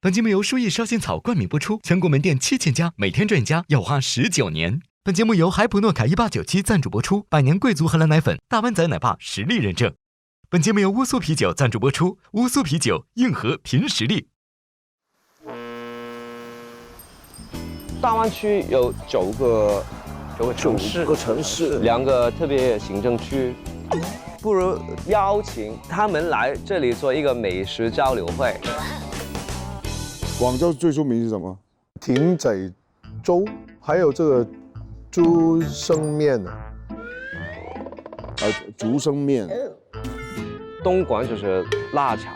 本节目由舒逸烧仙草冠名播出，全国门店7000家，每天赚1家，要花19年。本节目由海普诺凯1897赞助播出，百年贵族荷兰奶粉，大湾仔奶爸实力认证。本节目由乌苏啤酒赞助播出，乌苏啤酒，硬核凭实力。大湾区有9个城市，2个特别行政区，不如邀请他们来这里做一个美食交流会。广州最出名是什么？艇仔粥，还有这个猪生面啊，竹升面。东莞就是腊肠，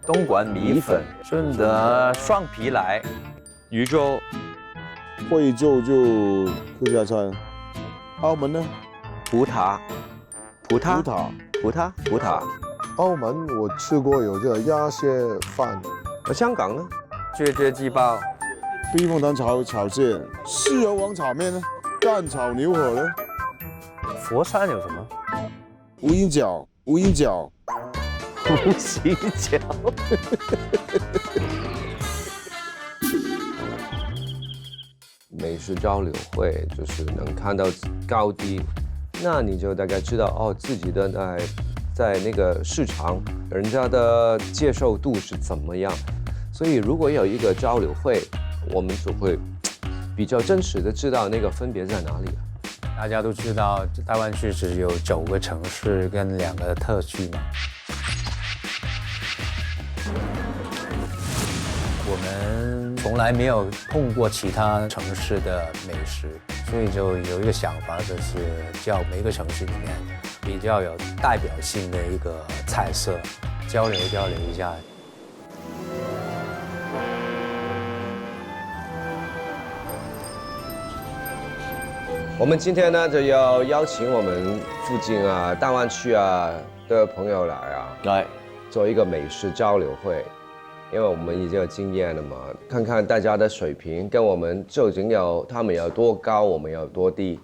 东莞米粉，顺德双皮奶，渝州。惠州就客家菜，澳门呢？葡挞。澳门我吃过有这个鸭蟹饭，香港呢？啫鸡包，避风塘炒蟹，豉油王炒面呢？干炒牛河呢？佛山有什么？无影脚。美食交流会就是能看到高低，那你就大概知道哦，自己的在那个市场，人家的接受度是怎么样。所以如果有一个交流会，我们就会比较真实的知道那个分别在哪里。大家都知道，大湾区只有9个城市跟2个特区嘛。我们从来没有碰过其他城市的美食，所以就有一个想法，就是叫每个城市里面比较有代表性的一个菜色，交流一下。我们今天呢就要邀请我们附近大湾区的朋友来做一个美食交流会，因为我们已经有经验了嘛，看看大家的水平跟我们究竟他们有多高，我们有多低。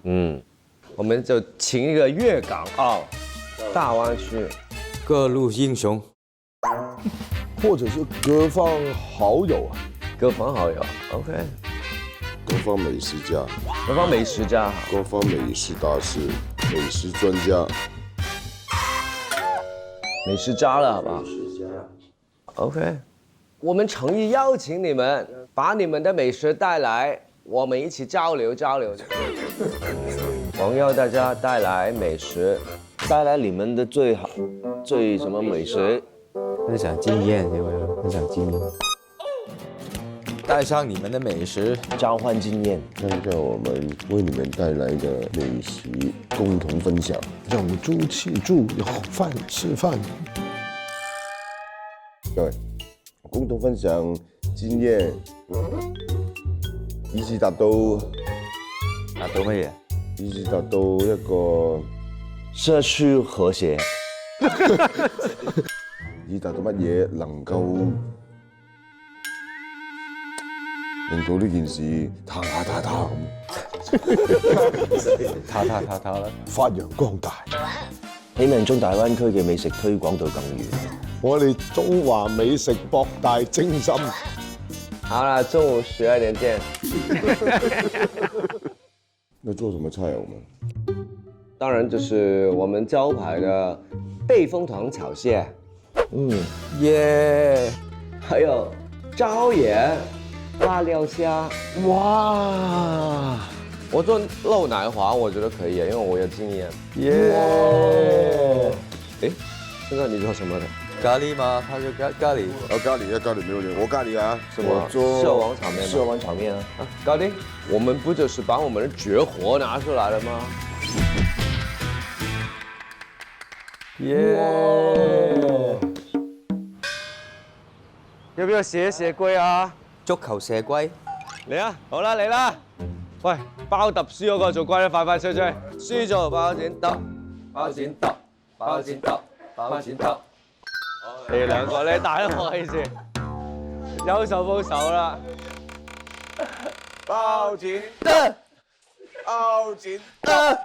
我们就请一个粤港澳大湾区各路英雄，或者是各方好友啊。各方好友 ，OK， 各方美食家，各方美食家，各方美食大师，美食专家，美食家了，好不好？美食家 ，OK。我们诚意邀请你们，把你们的美食带来，我们一起交流。朋友，大家带来美食，带来你们的最什么美食？分享经验，有没有？分享经验，带上你们的美食，交换经验。看看我们为你们带来的美食共同分享，有猪吃猪，有饭吃饭。各位共同分享經驗，以至達到乜嘢？以至達到一個社區和諧。以達到乜嘢能夠令到呢件事塌咁，塌啦！發揚光大，希望將大灣區嘅美食推廣到更遠。我哋中華美食博大精深。好了，中午12點見。那做什麼菜啊？我們當然就是我們招牌的避風塘炒蟹，耶！還有椒鹽辣料蝦。哇！我做漏奶黃，我覺得可以，因為我有經驗。耶！哎，現在你做什麼的？咖喱嗎？他就咖喱。咖喱沒有問題，我咖喱啊，什麼？蟹王炒面。蟹王炒面啊！咖喱，我們不就是把我們的絕活拿出來了嗎？耶！要不要寫龜啊？足球射龜。嚟啊！好啦，嚟啦！喂，包揼輸嗰個做龜啦，快脆脆！輸咗包剪揼，包剪揼，包剪揼，包剪揼。你哋兩個，你打得開先，有手報手啦。包剪揼，包剪揼。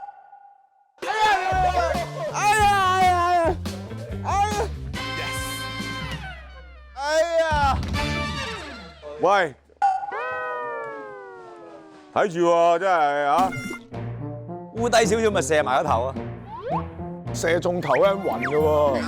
喂，睇住喎，真係啊！烏低少少咪射埋個頭啊！射中頭一人暈嘅喎。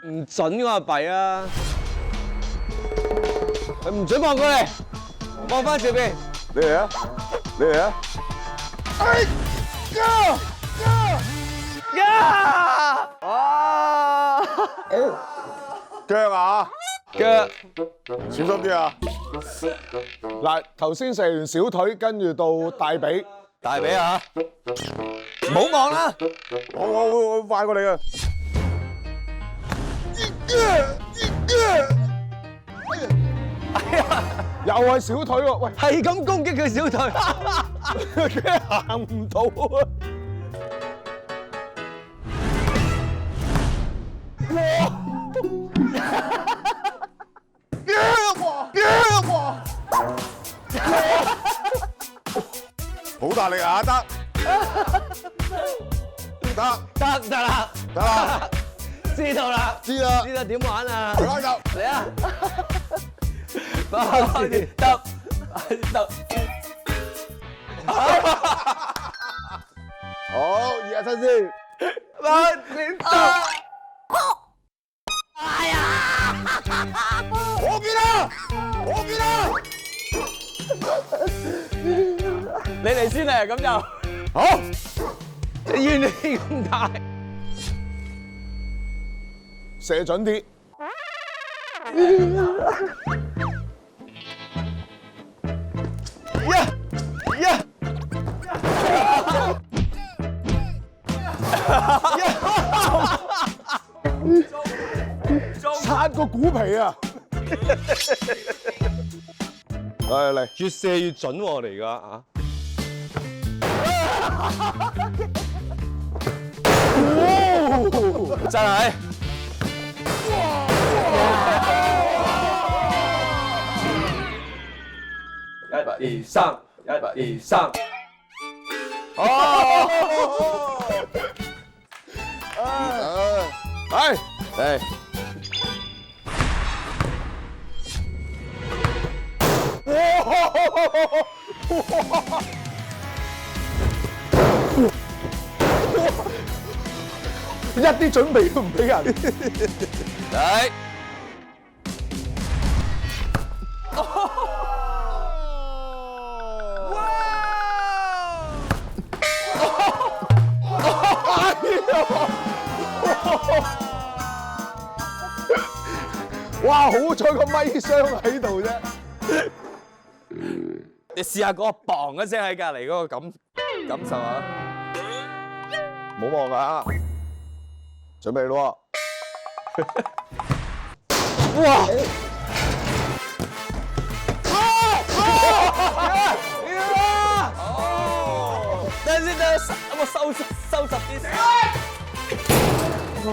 唔準我弊啊！佢唔準望過嚟，望翻前邊。你嚟啊！你嚟啊！哎呀！哇！腳啊！腳小心啲啊！嗱，頭先射完小腿，跟住到大髀。大髀啊！唔好望啦！我快過你啊！又係小腿喎，喂，係咁攻擊佢小腿，佢行唔到啊！好大力啊！得啦，得啦，知道啦，知啦，知道點玩啊？開頭嚟啊！得，好，熱下身先。我見啦，我見啦。你嚟先啊，咁就好，怨氣咁大，射準啲。擦個鼓皮啊！嚟，越射越準喎，我哋而家啊！真係1、2、3，1、2、3。嚟，一啲準備都唔俾人。嚟。哇！好彩個咪箱喺度啫。你試下嗰個砰一聲喺隔離嗰個感受下。唔好望啊！準備咯喎！哇！等陣先，我收拾啲先。哇！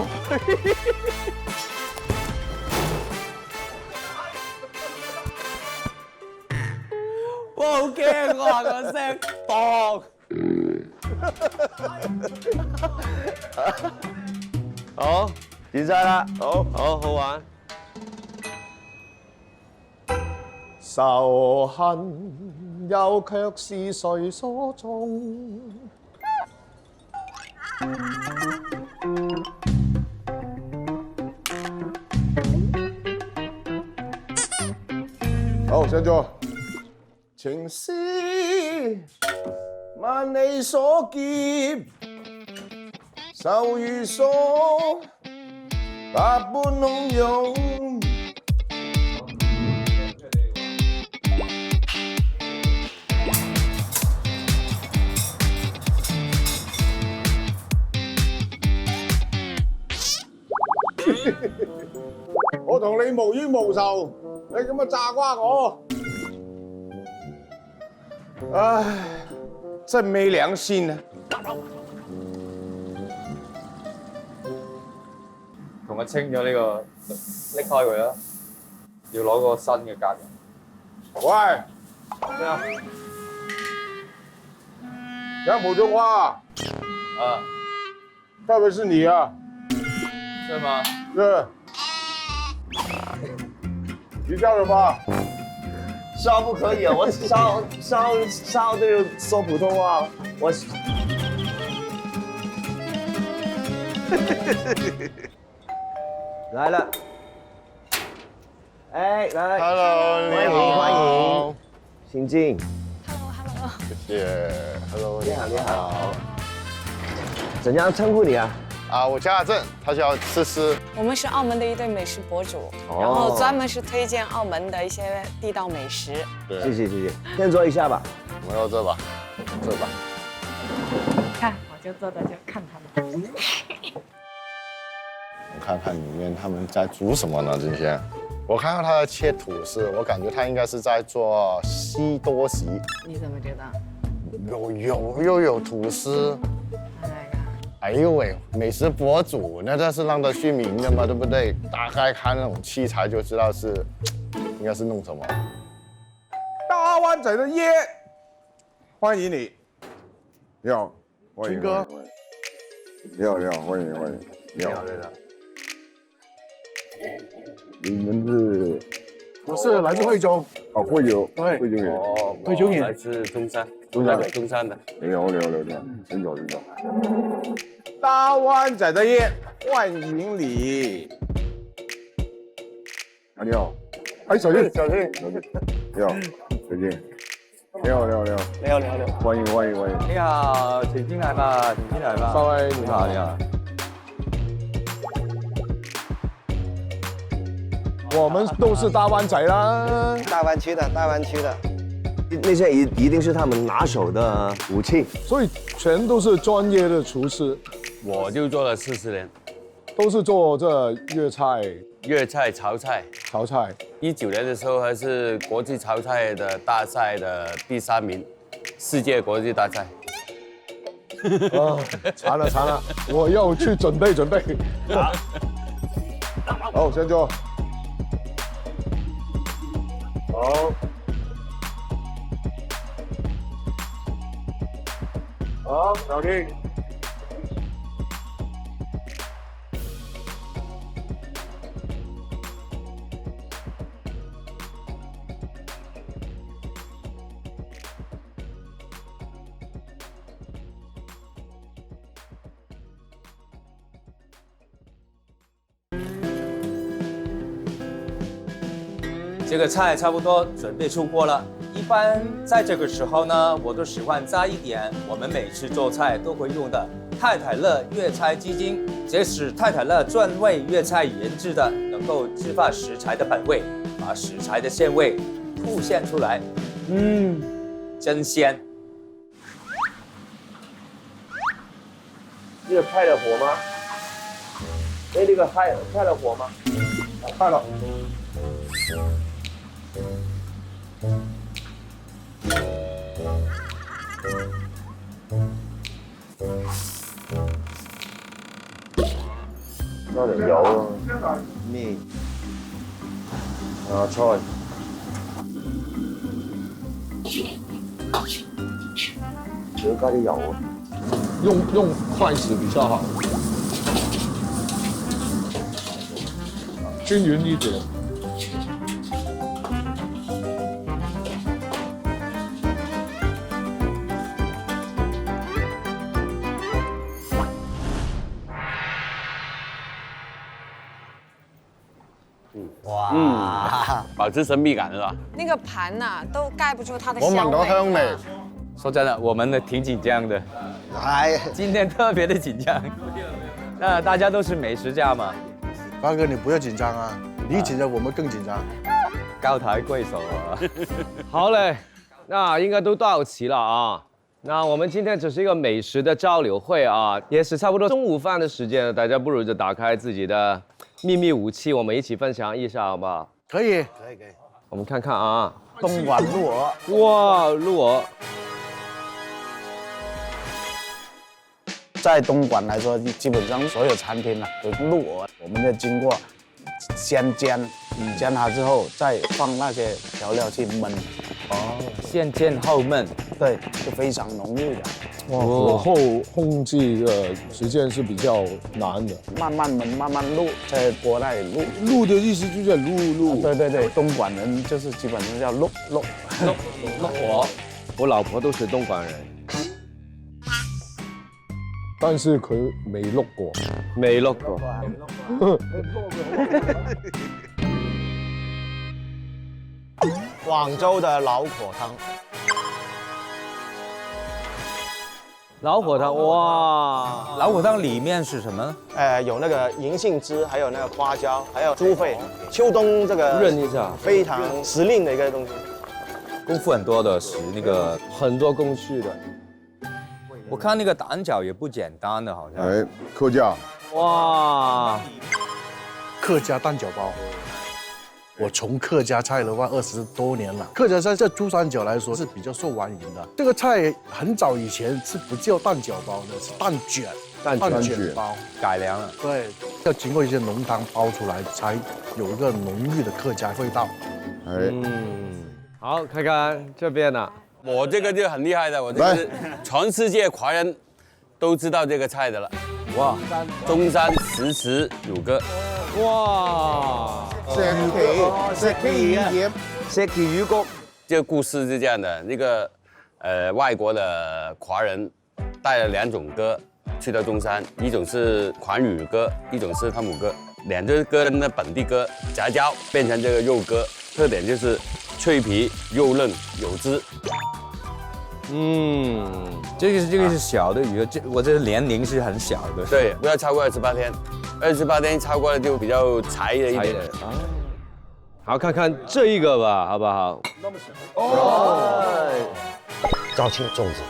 好驚啊！個聲砰！好，完晒啦，好玩。仇恨又卻是誰所種？好，上座。情絲萬里所劫，愁如鎖，百般洶湧。我同你無冤無仇，你咁樣炸瓜我，唉，真沒良心啊！同佢清咗呢個，拎開佢啦，要攞個新嘅格嘅。喂，对啊。讲普通话。啊，该不会是你啊？是吗？是。你叫什么？烧不可以啊！我烧这个说普通话，我。来了。哎，来 ，Hello， 你好，欢迎，新进。Hello， 谢谢 ，Hello， 你好。怎样称呼你啊？我叫阿正，他叫思思。我们是澳门的一对美食博主，然后专门是推荐澳门的一些地道美食。对，谢谢。先坐一下吧。我们要这吧，这吧。看，我就坐着就看他们。我看看里面他们在煮什么呢？今天，我看到他在切吐司，我感觉他应该是在做西多士。你怎么知道？又有吐司。哪个？哎呦喂，美食博主那这是让他去名的嘛，对不对？大概看那种器材就知道是，应该是弄什么。大湾仔的耶，欢迎你。你好，欢迎哥。你好，欢迎。你好。你们是？我是来自惠州。哦，惠州。对。惠州人。哦，退休人来自中山的。你好。真早。大湾仔的耶，欢迎你。你好。哎，小静。你好，小静。你好。欢迎。你好，请进来吧。稍微你好。我们都是大湾仔啦，大湾区的，那些一定是他们拿手的武器。所以全都是专业的厨师，我就做了40年，都是做这粤菜、潮菜。19年的时候还是国际潮菜的大赛的第3名，世界国际大赛。馋了，我要去准备。好，先坐。好，小弟。这个菜差不多准备出锅了。一般在这个时候呢，我都喜欢加一点我们每次做菜都会用的太太乐粤菜鸡精，这是太太乐专为粤菜研制的，能够激发食材的本味，把食材的鲜味凸显出来。真鲜！这个开了火吗？哎，那个开了火吗？开了。加點油啊，面啊菜，要加啲油啊。用筷子比较好，均匀一点。保持神秘感是吧？那个盘呐、都盖不住它的我香味。聞到香味。说真的，我们呢挺紧张的，今天特别的紧张。那大家都是美食家嘛，发哥，你不要紧张啊！你紧张，我们更紧张。高抬贵手啊。好嘞，那应该都到齐了啊。那我们今天只是一个美食的交流会啊，也是差不多中午饭的时间了，大家不如就打开自己的秘密武器，我们一起分享一下，好不好？可以。我们看看啊，东莞鹿鹅。哇，鹿鹅。在东莞来说，基本上所有餐厅啊都用鹿鹅，我们要经过先煎，煎好之后再放那些调料去焖，哦，先煎后焖，对，就非常浓郁的。哇，火候控制的时间是比较难的。慢慢焖，慢慢焐，在锅那里焐。焐的意思就是焐。对对对，东莞人就是基本上叫焐。我老婆都是东莞人，但是佢未焐過。未焐過。廣州的老火湯。老火湯，哇！老火湯裡面是什麼？有那個銀杏汁，還有那個花椒，還有豬肺。秋冬這個潤一下，非常時令的一個東西。功夫很多的，是那個很多工序的。我看那個蛋餃也不簡單的，好像。哎，客家。哇！客家蛋饺包。我从客家菜的话20多年了，客家菜在珠三角来说是比较受欢迎的。这个菜很早以前是不叫蛋饺包的，是蛋卷包，改良了。对，要经过一些浓汤包出来，才有一个浓郁的客家味道。好，看看这边呢。我这个就很厉害的，我这是全世界华人都知道这个菜的了。哇，中山石乳鸽。哇！石岐魚骨。这个故事是这样的，那个外国的华人带了2种鸽去到中山，一种是款语鸽，一种是汤姆鸽。2只鸽的本地鸽杂交变成这个肉鸽，特点就是脆皮、肉嫩、有汁。这个是小的鱼，我这年龄是很小的。对，不要超过28天，28天超过了就比较柴了一点。好，看看这一个吧，好不好？肇庆粽子，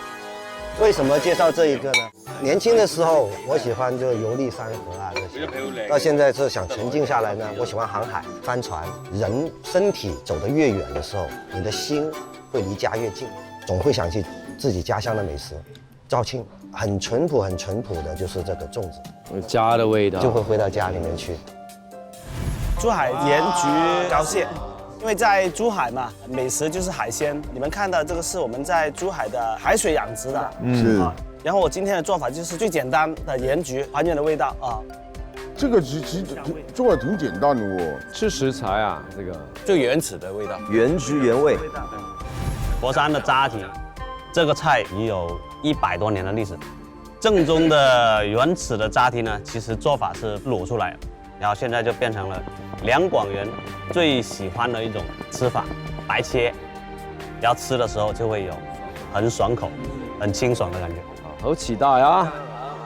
为什么介绍这一个呢？年轻的时候我喜欢就游历山河啊这些，到现在是想沉静下来呢，我喜欢航海、帆船。人身体走得越远的时候，你的心会离家越近，总会想起自己家乡的美食。肇庆很淳朴的，就是这个粽子，家的味道，就会回到家里面去。珠海盐焗膏蟹，因为在珠海嘛，美食就是海鲜。你们看到这个是我们在珠海的海水养殖的，是。然后我今天的做法就是最简单的盐焗，还原的味道啊。这个其实做的挺简单的哦，吃食材啊，这个最原始的味道，原汁原味。佛山的扎蹄，这个菜已有100多年的历史。正宗的原始的扎蹄呢，其实做法是卤出来的，然后现在就变成了两广人最喜欢的一种吃法，白切，然后吃的时候就会有很爽口、很清爽的感觉。好期待啊！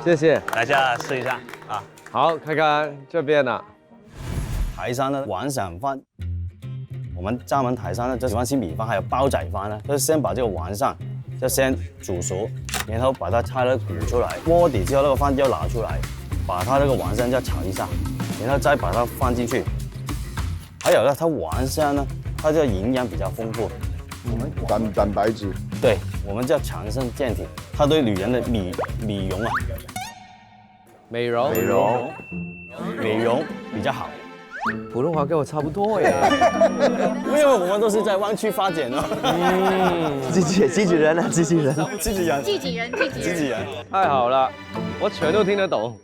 谢谢，大家试一下啊。好，看看这边呢。台山的晚上饭，我们厦门台山呢就喜欢吃米饭，还有煲仔饭呢，就是先把这个晚上就先煮熟，然后把它菜呢鼓出来，锅底之后那个饭就拿出来，把它这个晚上再炒一下，然后再把它放进去。还有呢，它晚上呢，它这个营养比较丰富，蛋白质。对，我们叫强身健体，它对女人的美容啊，美容比较好。普通话跟我差不多耶，因为我们都是在湾区发展的。机器人啊，机器人，太好了，我全都听得懂。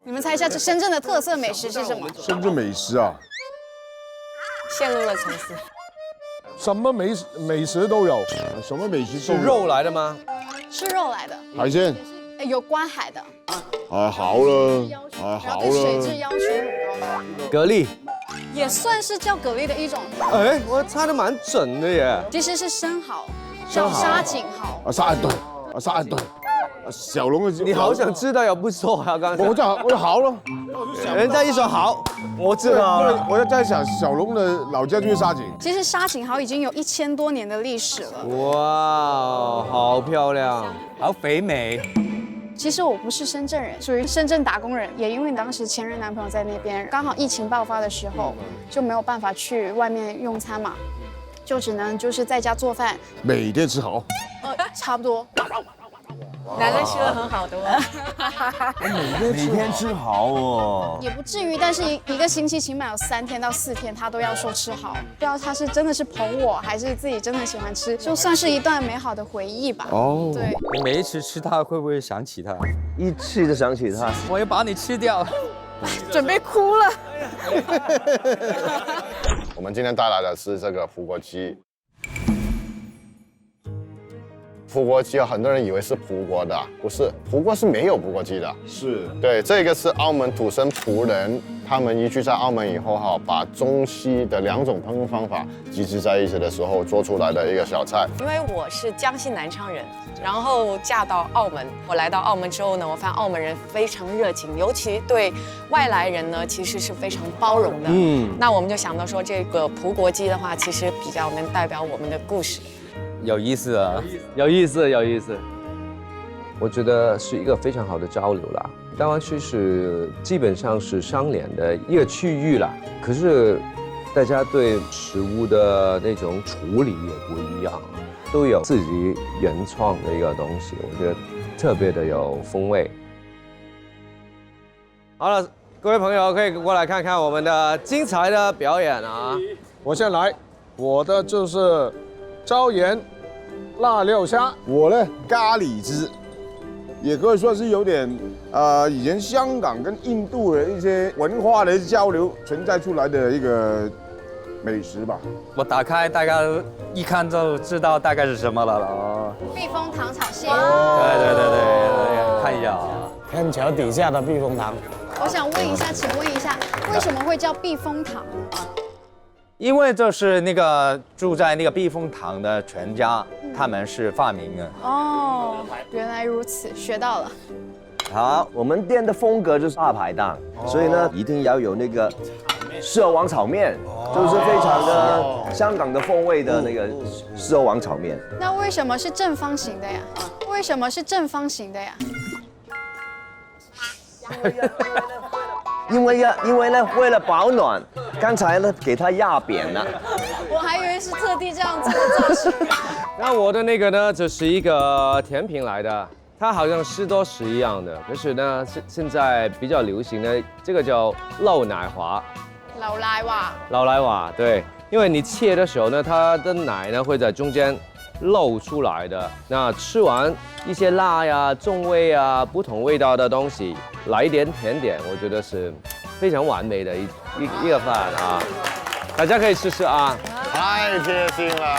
你们猜一下，这深圳的特色美食是什么？深圳美食啊，陷入了沉思。什么美食都有，什么美食是肉来的吗？是肉来的，海鲜。有关海的。好了，然后对水质要求很高的。蛤蜊。也算是叫蛤蜊的一种。哎，我猜得蛮准的耶。其实是生蚝，叫沙锦蚝。沙对。小龙的，你好想知道，要不说啊？刚才我就好了，人家一说好，我知道了。我在想，小龙的老家就是沙井。其实沙锦蚝已经有1000多年的历史了。哇，好漂亮，好肥美。其实我不是深圳人，属于深圳打工人，也因为当时前任男朋友在那边，刚好疫情爆发的时候，就没有办法去外面用餐嘛，就只能就是在家做饭。每天吃好。差不多。男人吃的很好的哦。每天吃好哦。也不至于，但是一个星期起码有3天到4天，他都要说吃好。不知道他是真的是捧我，还是自己真的喜欢吃，就算是一段美好的回忆吧。哦，对。你每一次吃它，会不会想起它？一吃就想起它。我要把你吃掉。准备哭了。我们今天带来的是这个葡国鸡。葡国鸡很多人以为是葡国的，不是，葡国是没有葡国鸡的。是，对，这个是澳门土生葡人，他们移居在澳门以后哈，把中西的2种烹饪方法集结在一起的时候做出来的一个小菜。因为我是江西南昌人，然后嫁到澳门。我来到澳门之后呢，我发现澳门人非常热情，尤其对外来人呢，其实是非常包容的。那我们就想到说，这个葡国鸡的话，其实比较能代表我们的故事。有意思啊，有意思，有意思。我觉得是一个非常好的交流啦。大湾区是基本上是相连的一个区域啦，可是大家对食物的那种处理也不一样，都有自己原创的一个东西，我觉得特别的有风味。好了，各位朋友可以过来看看我们的精彩的表演啊！我先来，我的就是椒盐辣料虾，我呢咖喱汁，也可以说是有点以前香港跟印度的一些文化的交流存在出来的一个美食吧。我打开，大家一看就知道大概是什么了哦。避风塘炒蟹。对，看一下啊，天桥底下的避风塘。我想问一下，请问一下，为什么会叫避风塘呢？因为就是那个住在那个避风塘的全家，他们是发明的。哦，原来如此，学到了。好，我们店的风格就是大排档，所以呢一定要有那个狮王炒面，就是非常的香港的风味的那个狮王炒面。那为什么是正方形的呀？为什么是正方形的呀？因为呢，为了保暖，刚才呢给它压扁了。我还以为是特地这样做的造型。那我的那个呢，就是一个甜品来的，它好像是多士一样的，可是呢，现在比较流行的这个叫漏奶滑。老奶瓦。老奶瓦，对，因为你切的时候呢，它的奶呢会在中间漏出来的。那吃完一些辣呀、重味啊、不同味道的东西，来一点甜点，我觉得是非常完美的一个饭啊！大家可以试试啊！太贴心了。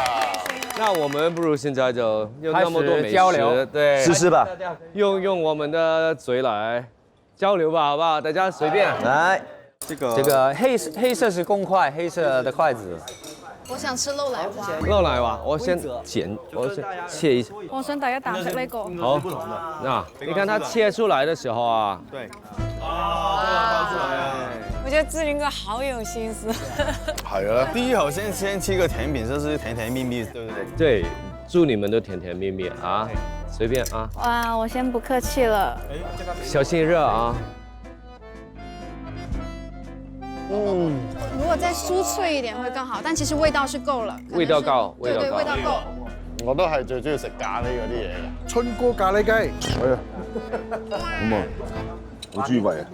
那我们不如现在就有那么多美食交流，对，试试吧，用我们的嘴来交流吧，好不好？大家随便来。这个黑色是公筷，黑色的筷子。我想吃漏奶花。漏奶滑，我先切一下。我想大家啖食呢個。好，那你看它切出来的时候啊，对，我觉得志林哥好有心思。係啊，第一口先吃个甜品，就是甜甜蜜蜜，对不对？对，祝你们都甜甜蜜蜜啊，随便啊。哇，我先不客氣了。小心热啊。如果再酥脆一点會更好，但其實味道是夠了。味道夠，對，味道夠。我都係最中意食咖喱嗰啲嘢嘅。春哥咖喱雞，係啊，咁啊，好豬胃啊。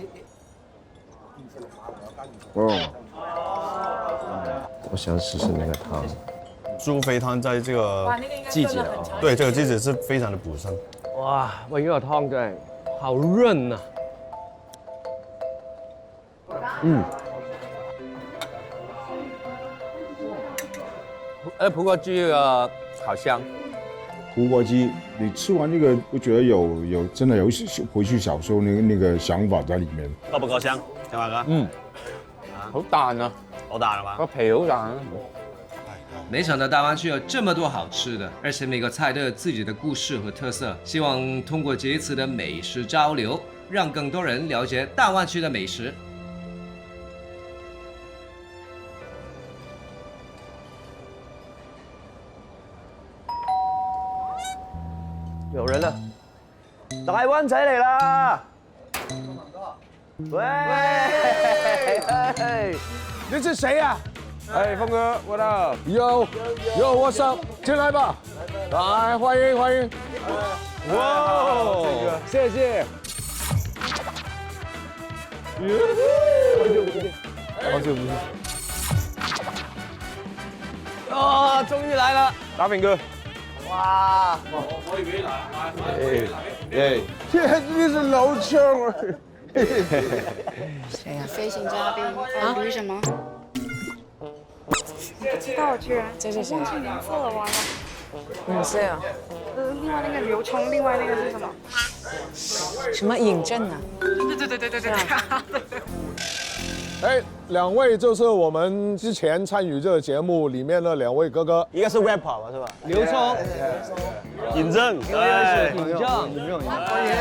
哦，我想试试那个汤。猪肥汤在这个季节啊，对这个季节是非常的补身。哇，我有汤真係好润啊。葡国鸡好香。葡国鸡，你吃完这个，我觉得真的有回去小时候那个想法在里面。夠唔夠香？聽話㗎？好彈啊！好彈係嘛？個皮好彈。没想到大湾区有这么多好吃的，而且每个菜都有自己的故事和特色。希望通过这一次的美食交流，让更多人了解大湾区的美食。有人了，大灣仔嚟啦！喂，你是谁呀？哎，峰哥，我的有 what's up？进来吧，来欢迎欢迎。哇，谢谢。好久不见。啊，终于来了，大饼哥。哇！我以为来，这是老枪啊！谁呀？飞行嘉宾啊？比什么？不知道，居然这是谁？忘记名字了，完了。是啊。另外那个刘聪，另外那个是什么？什么尹正啊？对。哎，2位就是我们之前参与这个节目里面的2位哥哥，一个是 rapper 吧，是吧？刘聪、尹正，尹正，欢迎。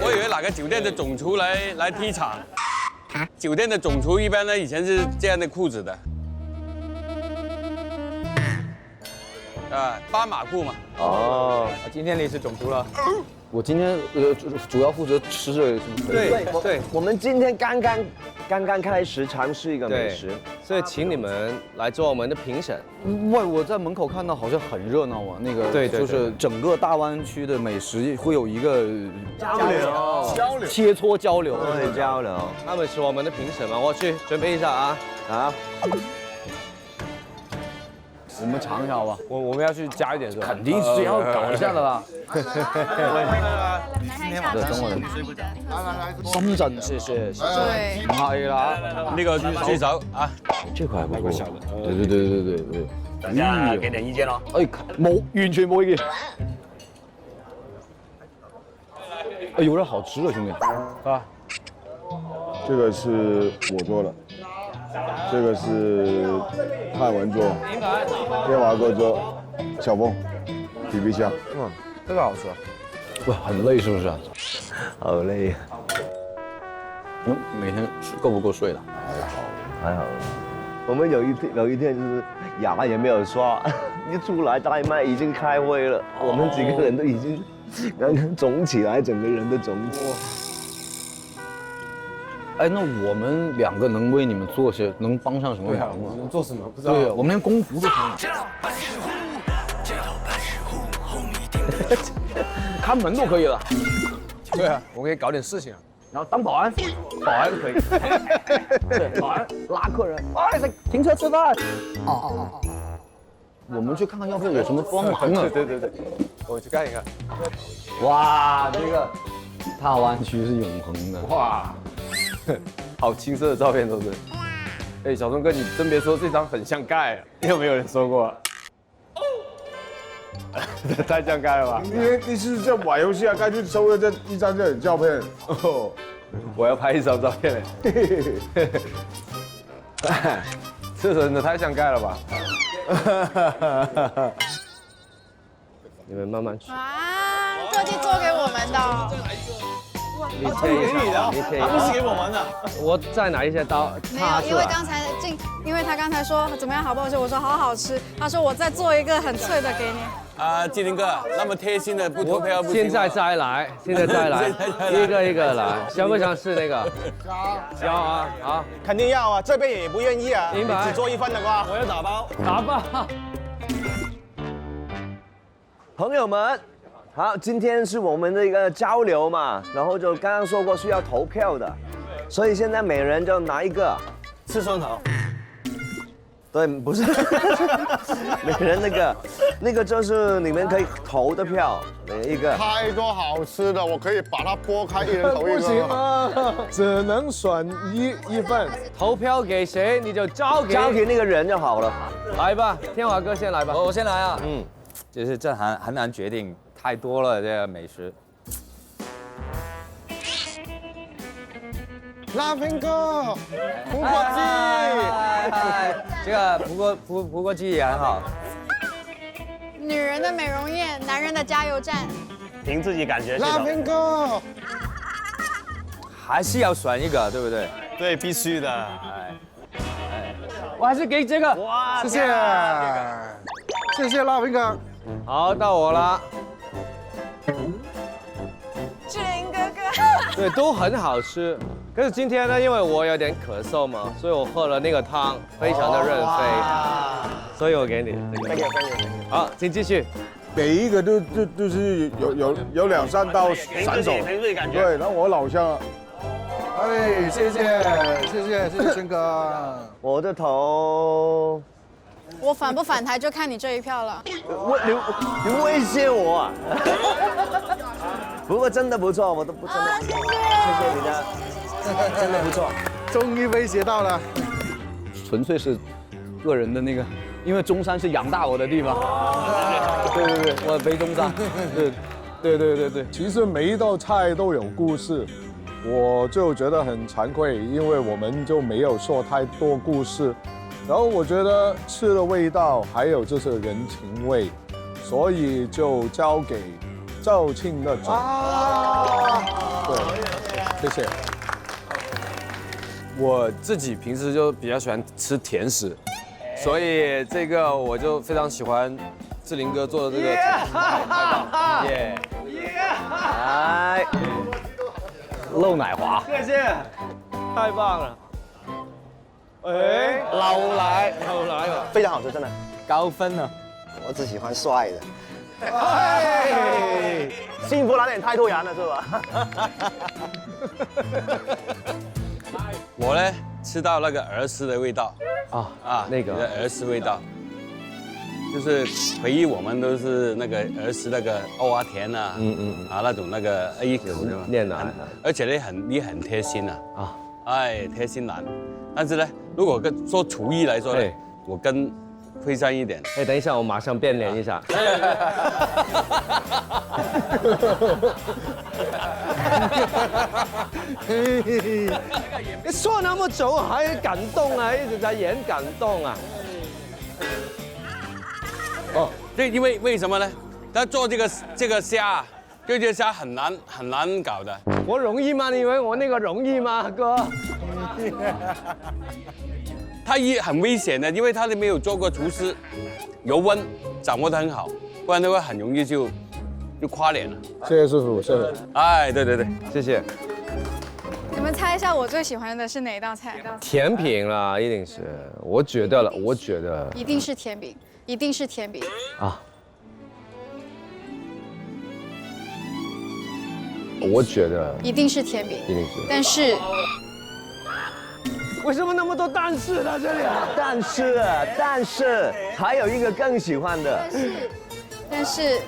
我以为哪个酒店的总厨来踢场。酒店的总厨一般呢，以前是这样的裤子的。斑马裤嘛。哦，今天你是总厨了。我今天主要负责吃这个。对，我们今天刚刚开始尝试一个美食，所以请你们来做我们的评审。喂，我在门口看到好像很热闹啊，那个对，就是整个大湾区的美食会有一个交流，切磋交流，对交流。他们是我们的评审嘛，我去准备一下啊。好。我们尝一下好吧？我们要去加一点是吧？肯定是要搞一下的啦。今天晚上等我的。深圳，谢谢。对。係啦，那个巨手啊，這個係嗰個。對。大家給點意見咯。哎，冇，完全冇意見。哎，有點好吃了，兄弟。啊。这个是我做的，这个是汉文做，天华哥做，小峰，比比香。这个好吃。喂，很累是不是？好累。每天够不够睡的？还好。我们有一天就是牙也没有刷，一出来大麦已经开会了，我们几个人都已经刚刚肿起来，整个人都肿起来。哎，那我们2个能为你们做些，能帮上什么忙吗？能做什么？不知道。对，我们连工服都可以。看门都可以了。对啊，我可以搞点事情啊。然后当保安，保安可以。对，保安拉客人，哎，停车吃饭。哦。我们去看看，要不要有什么帮忙呢？对，我去看一看。哇，这个大湾区是永恒的。哇。好青涩的照片都是。哎，小钟哥，你真别说，这张很像盖啊！有没有人说过？太像盖了吧？你是在玩游戏啊？该去收了这一张这照片。哦，我要拍1张照片嘞。这真的太像盖了吧？你们慢慢吃。啊，特地做给我们的。你切一下，你切一下。不是给我们的。我再拿一些刀插出来。因为刚才因为他刚才说怎么样好不好吃，我说好好吃，他说我再做一个很脆的给你。纪林哥，那么贴心的不投票不行。现在再来，一个一个来，想不想试那个？要啊，好，肯定要啊，这边也不愿意啊。明白。只做1份的话，我要打包。打包。朋友们。好，今天是我们的一个交流嘛，然后就刚刚说过是要投票的，所以现在每人就拿一个吃双头。对，不是，每人那个就是你们可以投的票，每一个。太多好吃的，我可以把它剥开，一人投一个。不行啊，只能选一份。投票给谁你就交给那个人就好了。来吧，天华哥先来吧。我先来啊。就是这很难决定。太多了，这个美食。拉菲哥，葡国鸡，这个葡国鸡也很好。女人的美容院，男人的加油站。凭自己感觉。拉菲哥，还是要选一个，对不对？对，必须的。我还是给这个。哇，谢谢拉菲哥。好，到我了。志玲哥哥，对，都很好吃。可是今天呢，因为我有点咳嗽嘛，所以我喝了那个汤，非常的润肺，所以我给你这个。好，请继续。每一个都是有2、3道闪手，对，然后我老乡，哎，谢谢轩哥。我的头，我反不反台就看你这一票了。你威胁我啊？不过真的不错，我都不真的，谢谢你的，真的不错，终于威胁到了。纯粹是个人的那个，因为中山是养大我的地方。对，我背中山。对。其实每一道菜都有故事，我就觉得很惭愧，因为我们就没有说太多故事。然后我觉得吃的味道还有就是人情味，所以就交给肇庆的总。对，谢谢。我自己平时就比较喜欢吃甜食，所以这个我就非常喜欢志霖哥做的这个，太棒，耶！来，漏奶滑，谢谢，太棒了。哎，老来，非常好吃，真的，高分了。我只喜欢帅的。哎，幸福来点太突然了，是吧？我呢吃到那个儿时的味道那个儿时味道，就是回忆我们都是那个儿时那个蚵仔田啊，那种那个一口念奶，而且呢你很贴心贴心男。但是呢，如果说厨艺来说呢，我跟会善一点。等一下，我马上变脸一下。你说那么久还感动啊，一直在演感动啊。对，因为什么呢？他做这个虾，就这个虾很难搞的。我容易吗？你以为我那个容易吗，哥？他也很危险的，因为他都没有做过厨师，油温掌握得很好，不然的话很容易就垮脸了。谢谢师傅，谢谢。哎，对，谢谢。你们猜一下我最喜欢的是哪一道菜？甜品啦，一定是，我觉得一定是甜饼，一定是甜饼啊。我觉得一定是甜饼，一定是，但是。为什么那么多但是在这里啊？但是还有一个更喜欢的。但是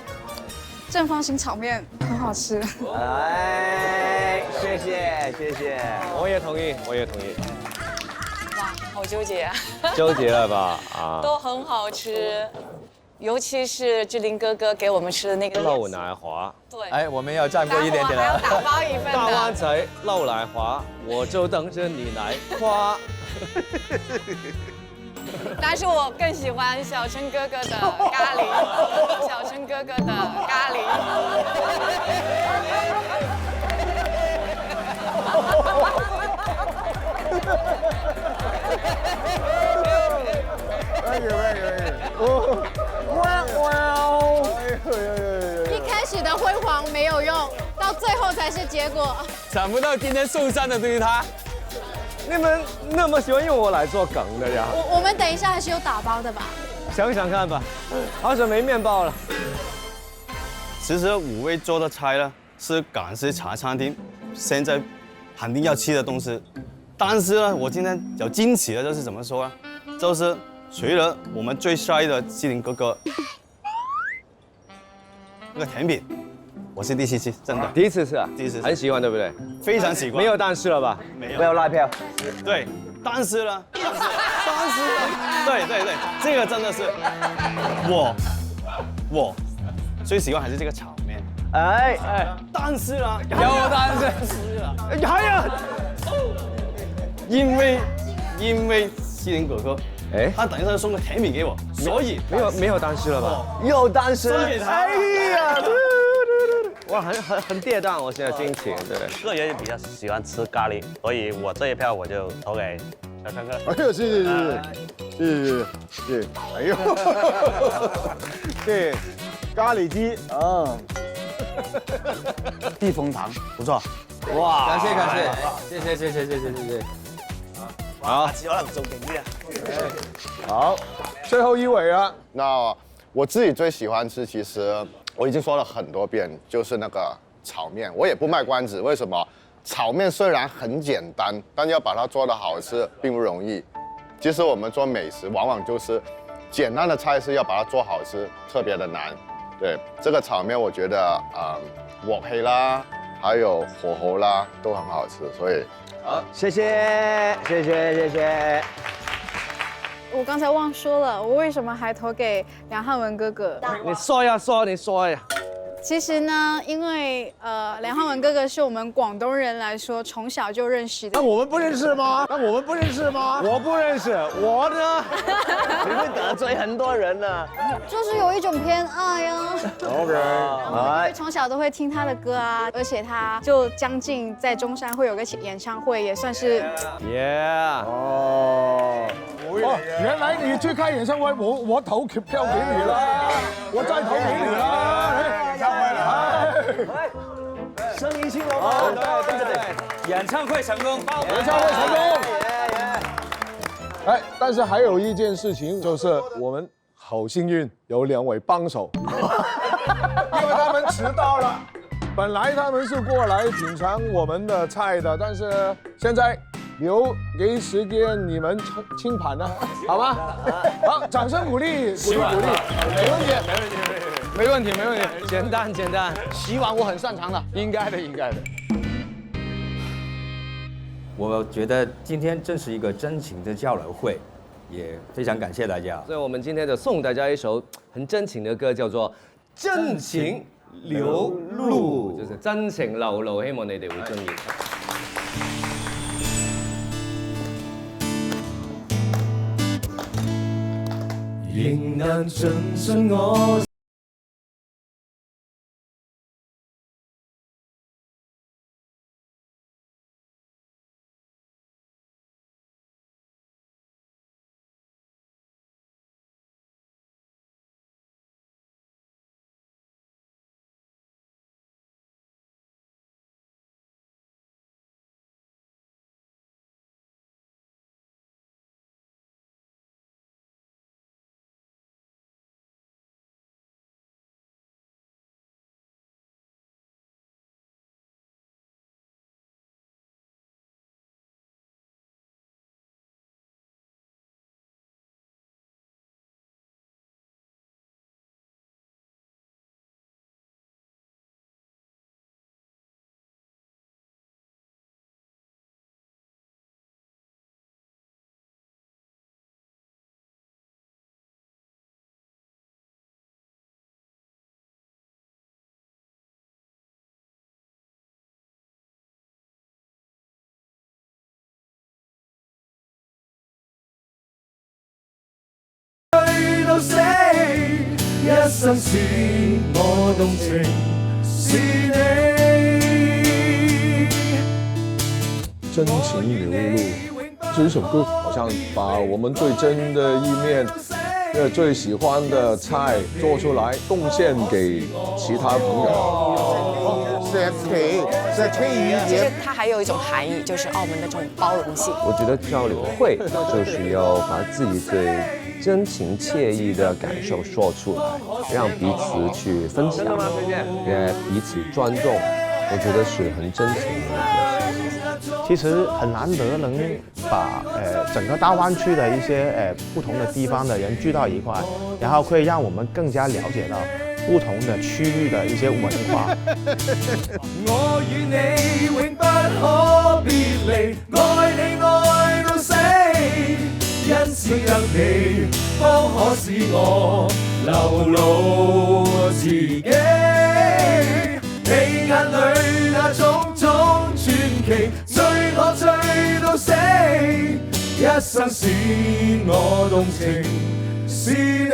正方形炒面很好吃。哎，谢谢。我也同意。哇，好纠结啊！纠结了吧？都很好吃。尤其是志霖哥哥给我们吃的那个漏奶滑，对，哎，我们要占过一点点了，还要打包一份的。大湾仔漏奶滑，我就等着你来夸。但是我更喜欢小琛哥哥的咖喱，小琛哥哥的咖喱。一开始的辉煌没有用，到最后才是结果。想不到今天受伤的就是他。你们那么喜欢用我来做梗的呀？我们等一下还是有打包的吧？想想看吧，好久没面包了。其实5位做的菜呢，是港式茶餐厅现在肯定要吃的东西。但是呢，我今天有惊喜的就是怎么说呢？就是除了我们最帅的志霖哥哥，那个甜品，我是第一次吃，真的。第一次吃啊？第一次吃，很喜欢，对不对？非常喜欢。没有但是了吧？没有。不要拉票。对，但是呢，对，这个真的是我最喜欢还是这个炒面。哎，但是呢，有但是，还有，因为志霖哥哥，他等一下送个甜品给我，所以没有但是了吧？有但是。送给他。哎呀，哇，很跌宕，我现在心情对。个人比较喜欢吃咖喱，所以我这一票我就投给小琛哥。哎呦，谢谢。哎呦，对，咖喱鸡啊，避风塘不错。哇，感谢，谢。好，只有人做勁啲啊。好，最后一位啊，那我自己最喜欢吃，其实我已经说了很多遍，就是那个炒面。我也不卖关子，为什么？炒面虽然很简单，但要把它做得好吃并不容易。其实我们做美食，往往就是简单的菜式要把它做好吃，特别的难。对，这个炒面我觉得鑊氣啦，還有火候啦，都很好吃，所以好，謝謝。我刚才忘说了，我为什么还投给梁汉文哥哥？你说呀，你说呀。其实呢，因为梁汉文哥哥是我们广东人来说从小就认识的。那我们不认识吗？我不认识，我呢？你会得罪很多人呢。就是有一种偏爱呀。OK， 好，从小都会听他的歌啊，而且他就将近在中山会有个演唱会，也算是。哦，原来你去开演唱会，我投票给你啦，我再投给你啦。生意兴隆啊！对，演唱会成功，哎，但是还有一件事情，就是我们好幸运有2位帮手，因为他们迟到了。本来他们是过来品尝我们的菜的，但是现在留给时间你们清盘了，好吗？好，掌声鼓励，鼓励，没问题，简单。洗碗我很擅长的，应该的。我觉得今天正是一个真情的交流会，也非常感谢大家。所以我们今天就送大家一首很真情的歌，叫做《真情流露》，就是真情流露，希望你哋會中意。仍難盡信我。到死，一生是我動情，是你。真情流露，这首歌好像把我们最真的一面，最喜欢的菜做出来，贡献给其他朋友。其实它还有一种含义，就是澳门的这种包容性。我觉得交流会就是要把自己最真情切意的感受说出来，让彼此去分享，也彼此尊重，我觉得是很真情的一件事。其实很难得能把整个大湾区的一些不同的地方的人聚到一块，然后会让我们更加了解到不同的区域的一些文化。我與你永不可別離，愛你愛到死，因此得你方可使我流露自己。你眼裏那種種傳奇，追我追到死，一生使我動情，是你。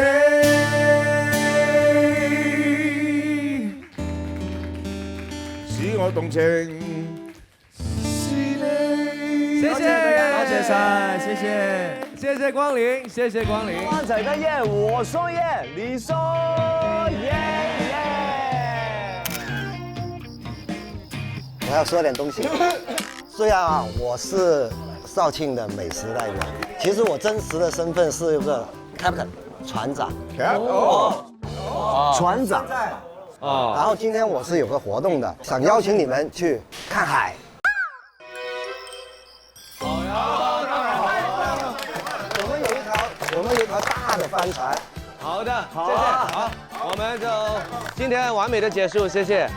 使我動情，是你。謝謝大家，多謝晒，謝謝，謝謝光臨，謝謝光臨。灣仔的耶，我說耶，你說耶耶。我要说点东西。虽然啊，我是肇庆的美食代表，其实我真实的身份是一个 captain。船长。哦，船长。哦。然后今天我是有个活动的，想邀请你们去看海。我们有一条大的帆船。好的，谢谢。好，我们就今天完美的结束，谢谢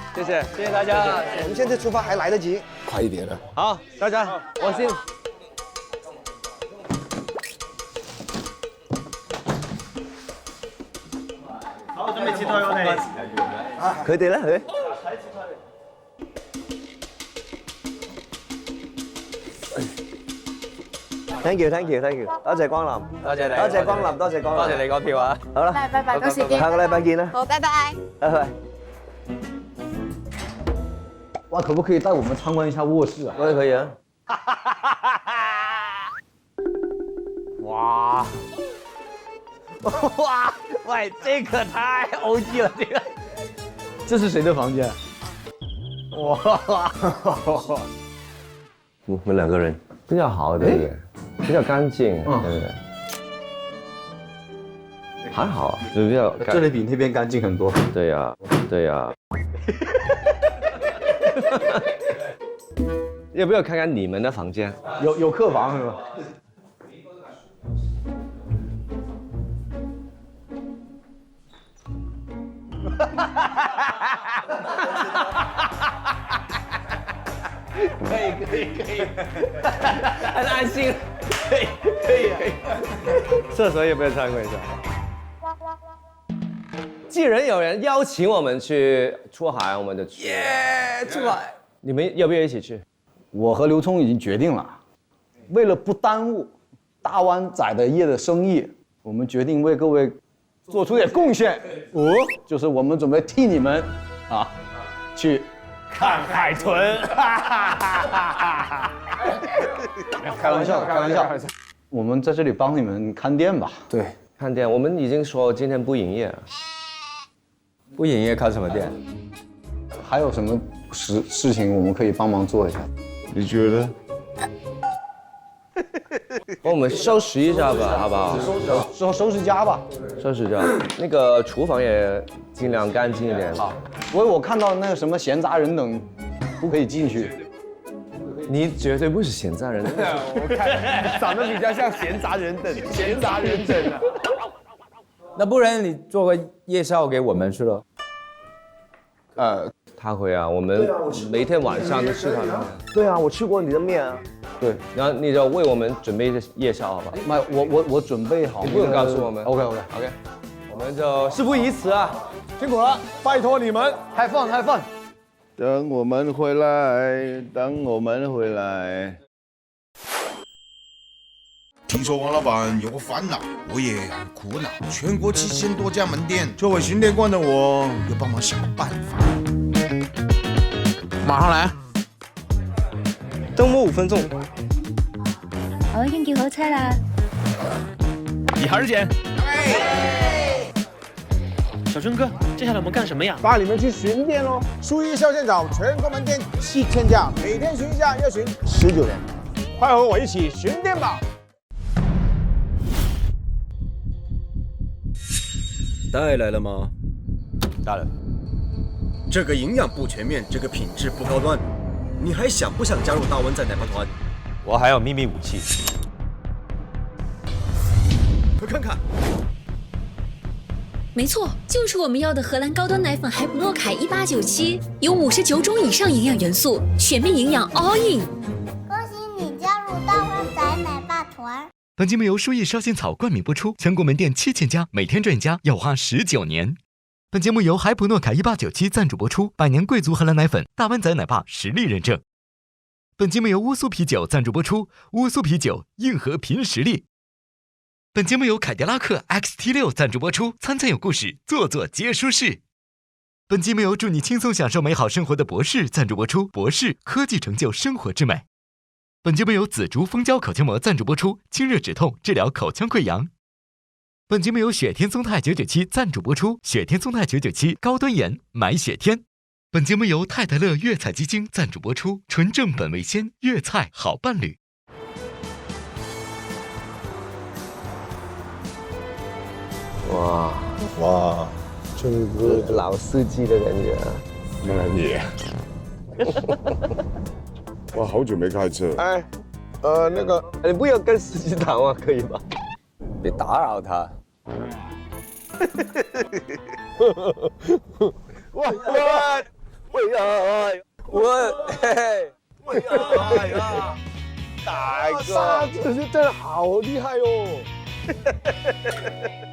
大家。我们现在出发还来得及，快一点了。好，大家，我先。好，準備切開我哋。佢哋咧，佢。Thank you， 多謝光臨，多謝你，多謝光臨，多謝光臨，多謝你嗰票啊！好啦，拜拜，到時見，下個禮拜見啦，好，拜拜，拜拜。哇，可不可以帶我們參觀一下臥室啊？當然可以啊。哇！哇！喂，這個太 OG 了，這個。這是誰的房間？哇！我們兩個人比較好，對不對？比較乾淨，對不對？還好，就比較。這裡比那邊乾淨很多。對呀，對呀。要不要看看你們的房間？有客房是吧？可以，很安心，可以。廁所要不要參觀一下？既然有人邀請我們去出海，我們就去。出海！你們要不要一起去？我和劉聰已經決定了，為了不耽誤大灣仔的業的生意，我們決定為各位做出點貢獻。就是我們準備替你們去看海豚。開玩笑。我們在這裡幫你們看店吧。對，看店。我們已經說今天不營業。不營業看什麼店？還有什麼事情我們可以幫忙做一下？你覺得？幫我們收拾一下吧，好不好？收拾家吧。收拾家，那個廚房也盡量乾淨一點。好。我看到那個什麼閒雜人等，不可以進去。你絕對不是閒雜人等。我看長得比較像閒雜人等。閒雜人等啊。那不然你做個夜宵給我們吃了？他會啊，我們每天晚上都吃他的面。對啊，我吃過你的面啊。對，然後你就為我們準備夜宵，好吧？沒有，我準備好。你不用告訴我們。OK，我們就事不宜遲啊，辛苦了，拜託你們，have fun。等我們回來。聽說王老闆有個煩惱，我也很苦惱。全國7000多家門店，作為巡店官的我，要幫忙想個辦法。馬上來，等我5分鐘。我已經叫好車啦。幾號見？小春哥，接下來我們幹什麼呀？帶你們去巡店咯！數1校線找全國門店7000家，每天巡一下，要巡19天。快和我一起巡店吧！帶來了嗎？帶了。這個營養不全面，這個品質不高端，你還想不想加入大灣仔奶爸團？我還有秘密武器。快看看。沒錯，就是我們要的荷蘭高端奶粉海普諾凱1897，有59種以上營養元素，全面營養 all in。恭喜你加入大灣仔奶爸團。本節目由舒逸燒仙草冠名播出，全國門店7000家，每天賺家，要花19年。本節目由海普諾凱1897贊助播出，100年貴族荷蘭奶粉，大灣仔奶爸實力認證。本節目由烏蘇啤酒贊助播出，烏蘇啤酒硬核憑實力。本節目由凱迪拉克 XT6贊助播出，餐餐有故事，座座皆舒適。本節目由祝你輕鬆享受美好生活的博士贊助播出，博士科技成就生活之美。本節目由紫竹蜂膠口腔膜贊助播出，清熱止痛，治療口腔潰瘍。本節目由雪天松肽997贊助播出，雪天松肽997高端鹽買雪天。本節目由泰德樂粵菜雞精贊助播出，純正本味鮮，粵菜好伴侶。哇，这个老司机的感觉。那你，哇，好久没开车。哎，那个，你不要跟司机谈话，可以吗？别打扰他。喂呀！大哥，刹车是真的好厉害哦！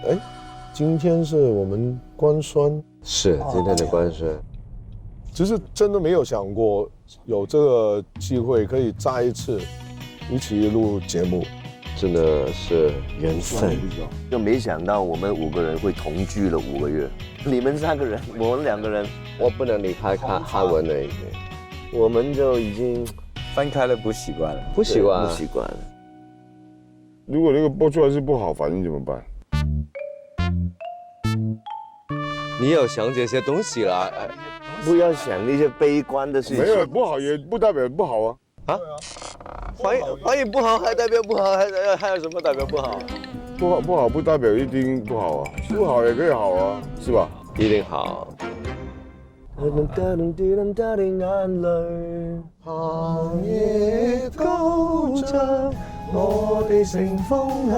哎，今天是我们官宣，是今天的官宣。只是真的没有想过有这个机会可以再一次一起录节目，真的是缘分。就没想到我们5个人会同居了5个月，你们3个人，我们2个人，我不能离开汉文那一边，我们就已经分开了，不习惯了，不习惯，不习惯了。如果那个播出来是不好反应怎么办？你有想这些东西啦，不要想那些悲观的事情。没有不好也不代表不好啊。啊？反应不好还代表不好，还有什么代表不好？不好不代表一定不好啊，不好也可以好啊，是吧？一定好。寒夜高漲，我哋乘風去，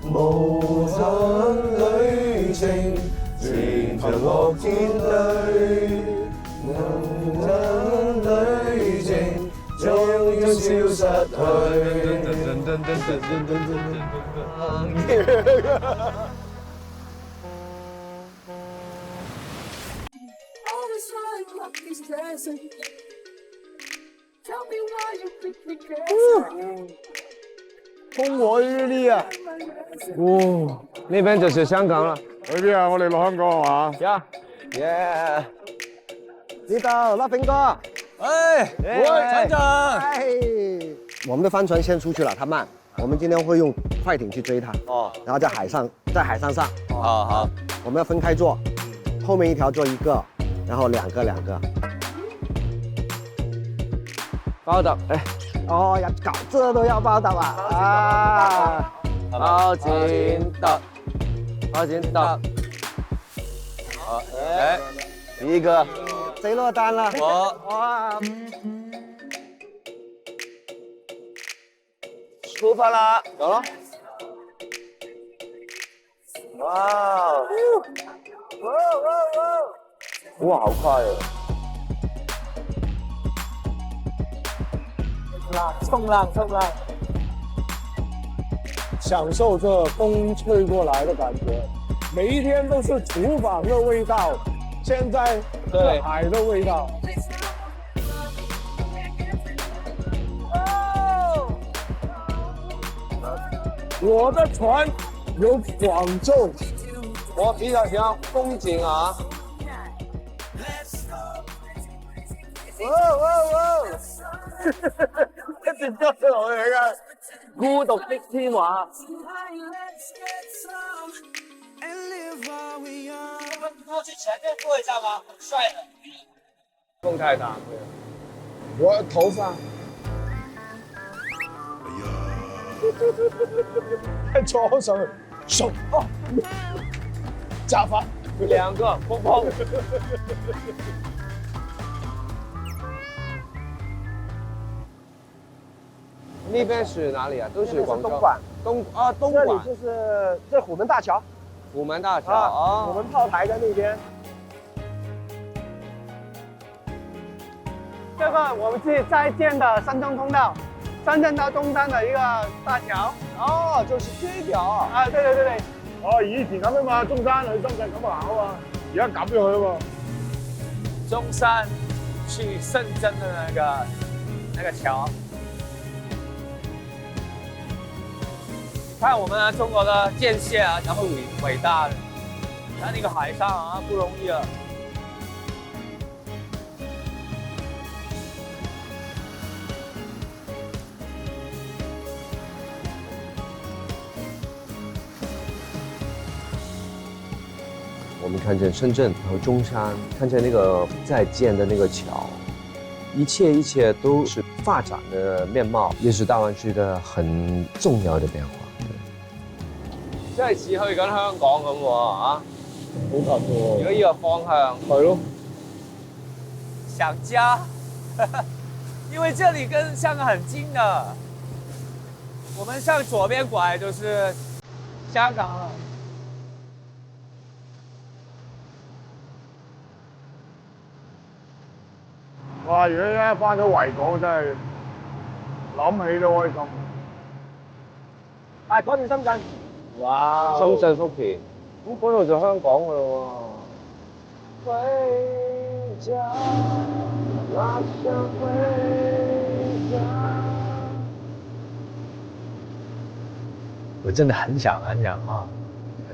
無盡旅程，前場獲戰隊，無盡旅程，終要消失去。风和日丽啊！哦，那边就是香港了。去邊啊？我哋落香港係嘛？呀，耶！知道，Laughing哥。哎，船长。哎，我们的帆船先出去了，它慢。我们今天会用快艇去追它。哦。然后在海上上。好。我们要分开坐，后面一条坐一个，然后两个。报道，哎。哦，要搞这都要报道啊！啊，好紧的。好，哎，第一个，谁落单了？我。哇，出发啦！走了。哇！哇，好快哦！冲浪，享受这风吹过来的感觉。每一天都是厨房的味道，现在是海的味道。我的船有广州，我比较喜欢风景啊。一直捉咗落去嘅孤獨的天華。过去前面坐一下吧，很帅的。风太大。我头发。在桌上，手啊，假发，2个，砰。那边是哪里啊？都是广州。东莞。东莞。这里就是这虎门大桥。虎门大桥啊，虎门炮台在那边。这个我们是在建的深圳通道，深圳到中山的一个大桥。哦，就是这条啊。啊，對。哦，以前咁啊嘛，中山去深圳咁行啊嘛，而家咁樣去啊嘛。中山去深圳的那个桥。看我们中国的建设啊，然后伟大的，在那个海上啊不容易啊。我们看见深圳和中山，看见那个在建的那个桥，一切都是发展的面貌，也是大湾区的很重要的变化。即係似去緊香港咁喎啊！好近喎。如果呢個方向係咯。想家，因为这里跟香港很近的。我们向左边拐就是香港了。哇！如果一翻到維港，真係諗起都開心。啊，嗰段深圳。哇！深圳福田，咁嗰度就香港噶咯喎。回家，我想回家。我真的很想啊，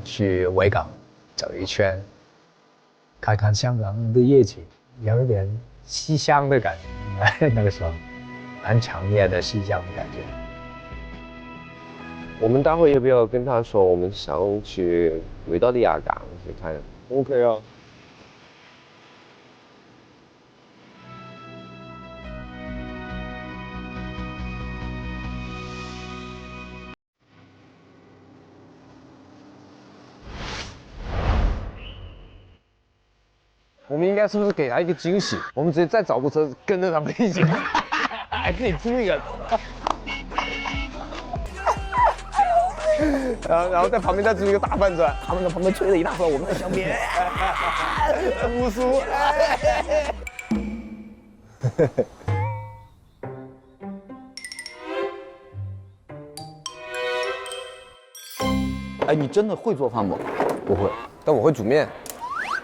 去维港走一圈，看看香港的夜景，有一点西乡的感觉。那个时候，蛮强烈的西乡的感觉。我们待会要不要跟他说，我们想去维多利亚港去看 ？OK 啊。我们应该是不是给他一个惊喜？我们直接再找部车跟着他们一起，自己租一个，然后在旁边再租一个大帆船，他们在旁边吹着一大段，我们在上面乌苏。哎，你真的会做饭不？不会，但我会煮面。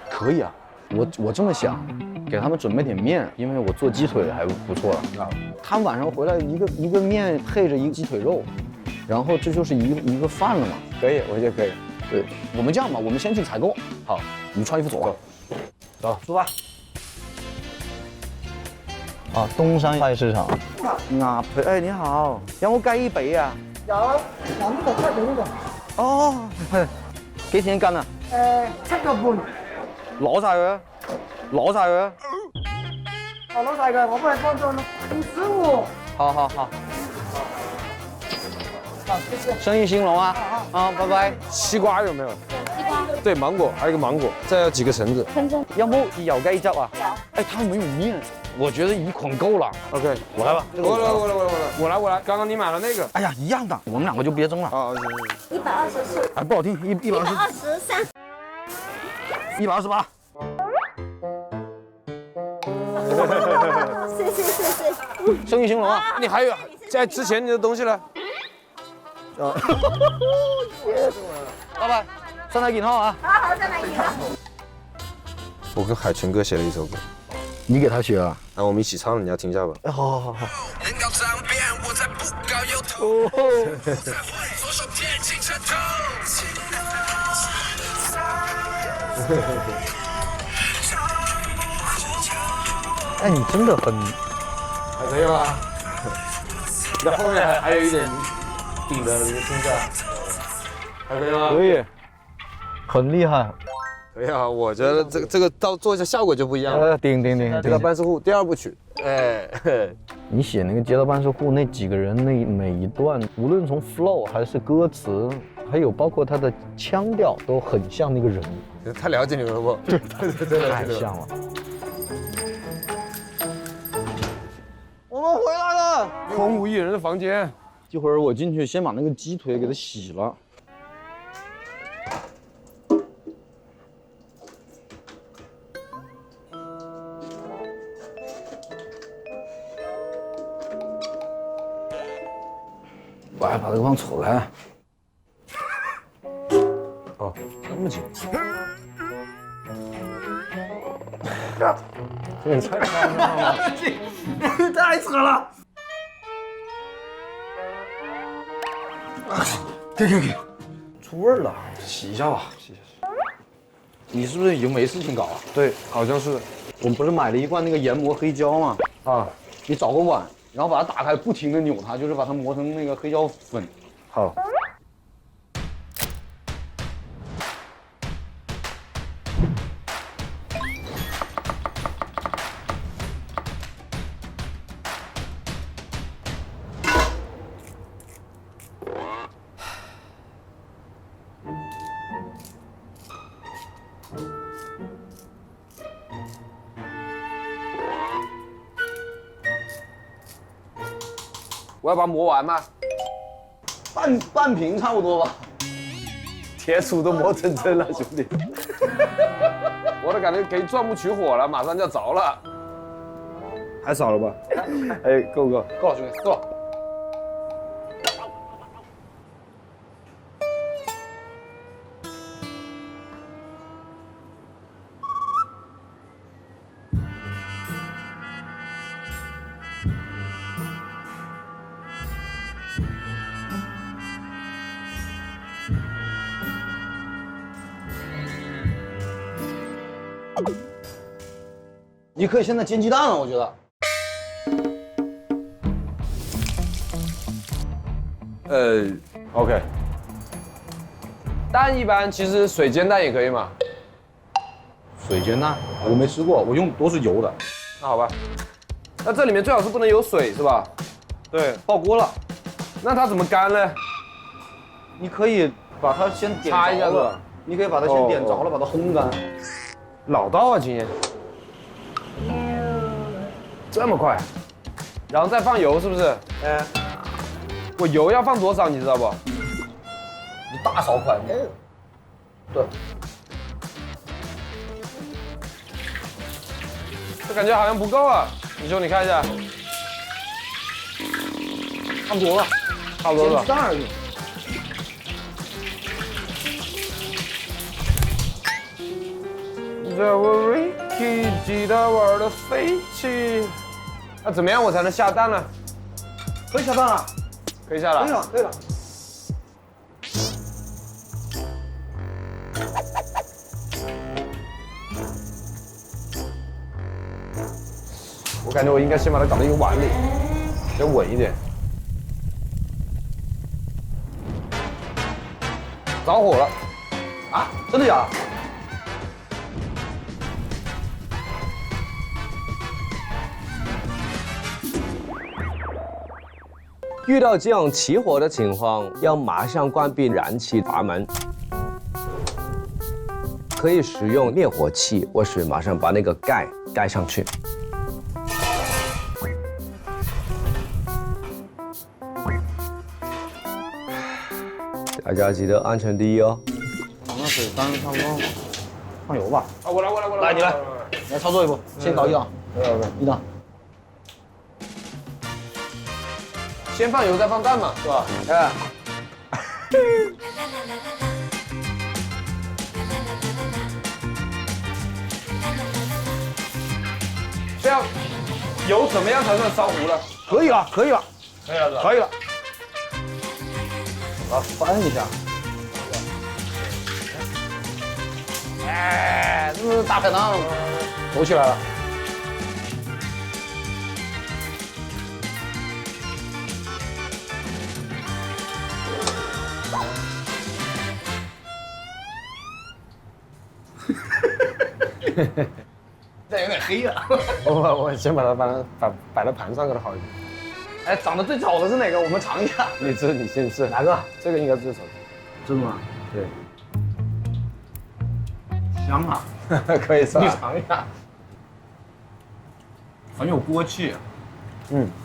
可以啊。我这么想，给他们准备点面，因为我做鸡腿还不错了。他们晚上回来一个面配着一个鸡腿肉，然后这就是一个饭了嘛。可以，我觉得可以。对，我们这样吧，我们先去采购。好，你们穿衣服走吧。走，出发。啊，东山菜市场。鸭腿，哎，你好，有冇雞髀啊？有，嗱呢個7點呢個。哦，幾錢一斤啊？7個半。攞晒佢啊！攞晒佢啊！我攞晒佢，我幫你裝裝咯，55。好好好。好，谢谢。生意兴隆啊！啊，拜拜。西瓜有没有？西瓜。对，芒果，还有一个芒果，再要几个橙子。橙子。有冇豉油雞汁啊？有。哎，他没有面，我觉得一捆够了。OK， 我来吧。我来。刚刚你买了那个。哎呀，一样的，我们两个就别争了。啊，124。哎，不好听，123。128。谢。生意兴隆啊！你还有在之前你的东西呢？老板，身體健康啊！好，身體健康。我跟海豚哥写了一首歌，你给他写啊？那我们一起唱，你要听一下吧。哎，好。哎，你真的很，还可以吗？那后面还有一点顶的一个声调，还可以吗？可以，很厉害。可以啊，我觉得这个到做一下效果就不一样了。顶。街道办事户第2部曲，哎，你写那个街道办事户那几个人那每一段，无论从 flow 还是歌词，还有包括他的腔调，都很像那个人。太了解你们了不？对，太像了。我们回来了，空无一人的房间。一会儿我进去先把那个鸡腿给它洗了。我还把这个放出来。哦，这么紧。这也太夸张了，太扯了。给，出味儿了，洗一下吧，洗。你是不是已经没事情搞啊？对，好像是。我们不是买了一罐那个研磨黑胶吗？啊，你找个碗，然后把它打开，不停地扭它，就是把它磨成那个黑胶粉。好。我要把它磨完吗？半瓶差不多吧。铁杵都磨成针了，兄弟。我都感觉可以钻木取火了，马上就要着了。还少了吧？哎，够不够？够，兄弟，够。你可以现在煎鸡蛋了，我觉得。OK。蛋一般其实水煎蛋也可以嘛。水煎蛋我没吃过，我用都是油的。那好吧，那这里面最好是不能有水是吧？对，爆锅了。那它怎么干呢？你可以把它先点擦一下着了，你可以把它先点着了，把它烘干。老道啊，经验。这么快，然后再放油是不是？我油要放多少你知道不？一大勺快。对。这感觉好像不够啊，你兄你看一下。差不多了，差不多了。煎蛋而已。这我 Ricky 吉他玩的飞起，那怎么样我才能下蛋呢？可以下蛋了，可以下了。可以了，可以了。我感觉我应该先把它搞到一个碗里，先稳一点。着火了！啊？真的假的？遇到这样起火的情况，要马上关闭燃气阀门，可以使用灭火器，或是马上把那个盖上去。大家记得安全第一哦。放那水干差不多，放油吧。啊，我来，来你来，来操作一步，先搞一档，一档。先放油再放蛋嘛，是吧？这样油怎么样才算烧糊了？可以了，可以了，可以了，是吧？可以了。把它翻一下。哎，这是大排档，抖起来了。这有点黑了。我先把它摆到盘上可能好一点。哎，长得最早的是哪个？我们尝一下。你吃，你先吃。哪个？这个应该是最早的。真的吗？对。香啊！可以是吧？你尝一下。很有锅气。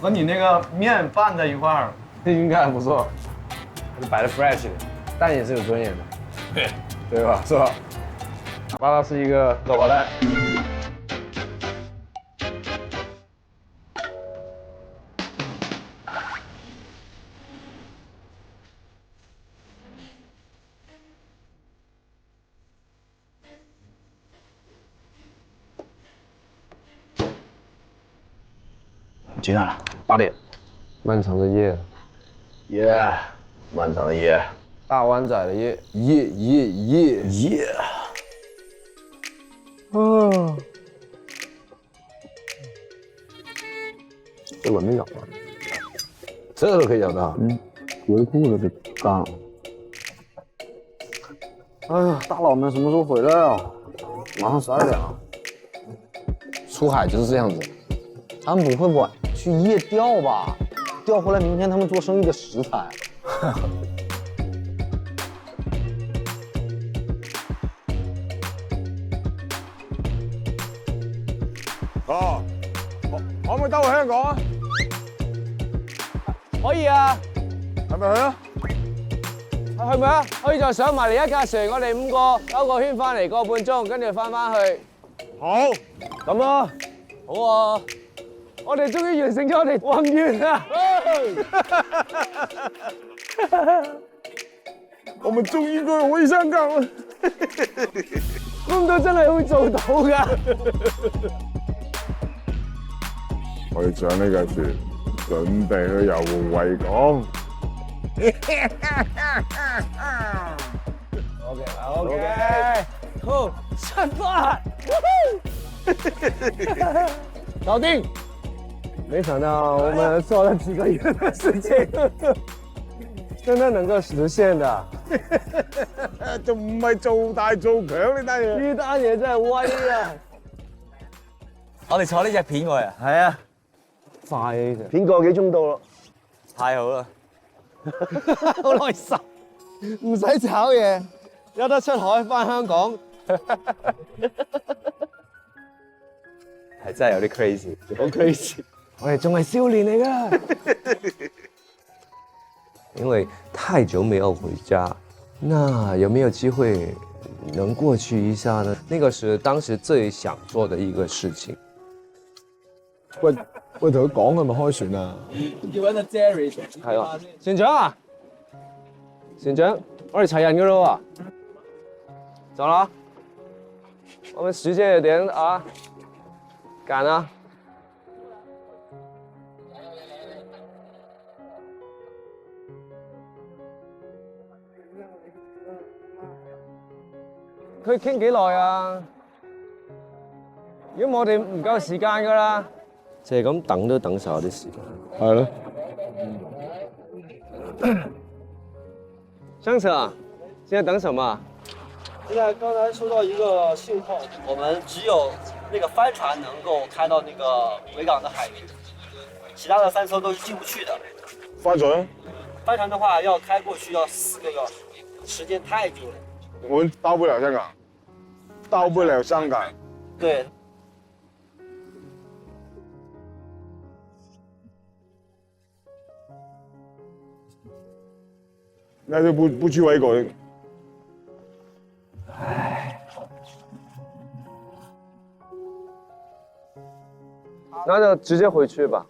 和你那个面拌在一块儿，应该还不错。就摆的 fresh 的，蛋也是有尊严的。对。对吧？是吧？哪怕它是一个肉包蛋。几点了？8点。漫长的夜。耶，漫长的夜。大湾仔的夜。夜。啊。这我没咬到。这个都可以咬到。隔裤子给干了。哎呀，大佬们什么时候回来啊？马上12点了。出海就是这样子。他们不会晚去夜钓吧？钓回来明天他们做生意的食材。可唔可以兜香港啊？可可以啊，係咪去啊？去咪啊？可以再上埋嚟一架船，我哋5個兜個圈翻嚟個半鐘，跟住翻去。好，咁咯，好啊！我哋終於完成咗我哋宏願啦！我們終於可以香港啦！估唔到真係會做到㗎！我哋上呢架船，準備去遊維港。OK，好，出發！搞定！没想到我们做了几个月的事情，真的能够实现的。仲唔係做大做強呢單嘢？呢單嘢真係威啊！我哋坐呢隻片過嚟，係啊，快嘅片個幾鐘到咯，太好啦，好開心，唔使炒嘢，有得出海翻香港，係真係有啲 crazy，好 crazy。我哋仲係少年嚟㗎，因為太久沒有回家，那有沒有機會能過去一下呢？那個是當時最想做的一個事情。喂，同佢講係咪開船啊？要揾阿 Jerry 係啊，船長啊，船長，我哋齊人㗎咯喎，走啦，我們時間有點啊趕啊。佢傾幾耐啊？如果我哋唔夠時間㗎啦，就係咁等都等晒我啲時間。係咯。上車啊！現在等什麼？現在剛才收到一個信號，我們只有那個帆船能夠開到那個維港的海面，其他的帆車都是進不去的。帆船？帆船的話要開過去要4個小時，時間太久了。我們到不了香港，到不了香港。對。那就不去維港。唉，那就直接回去吧。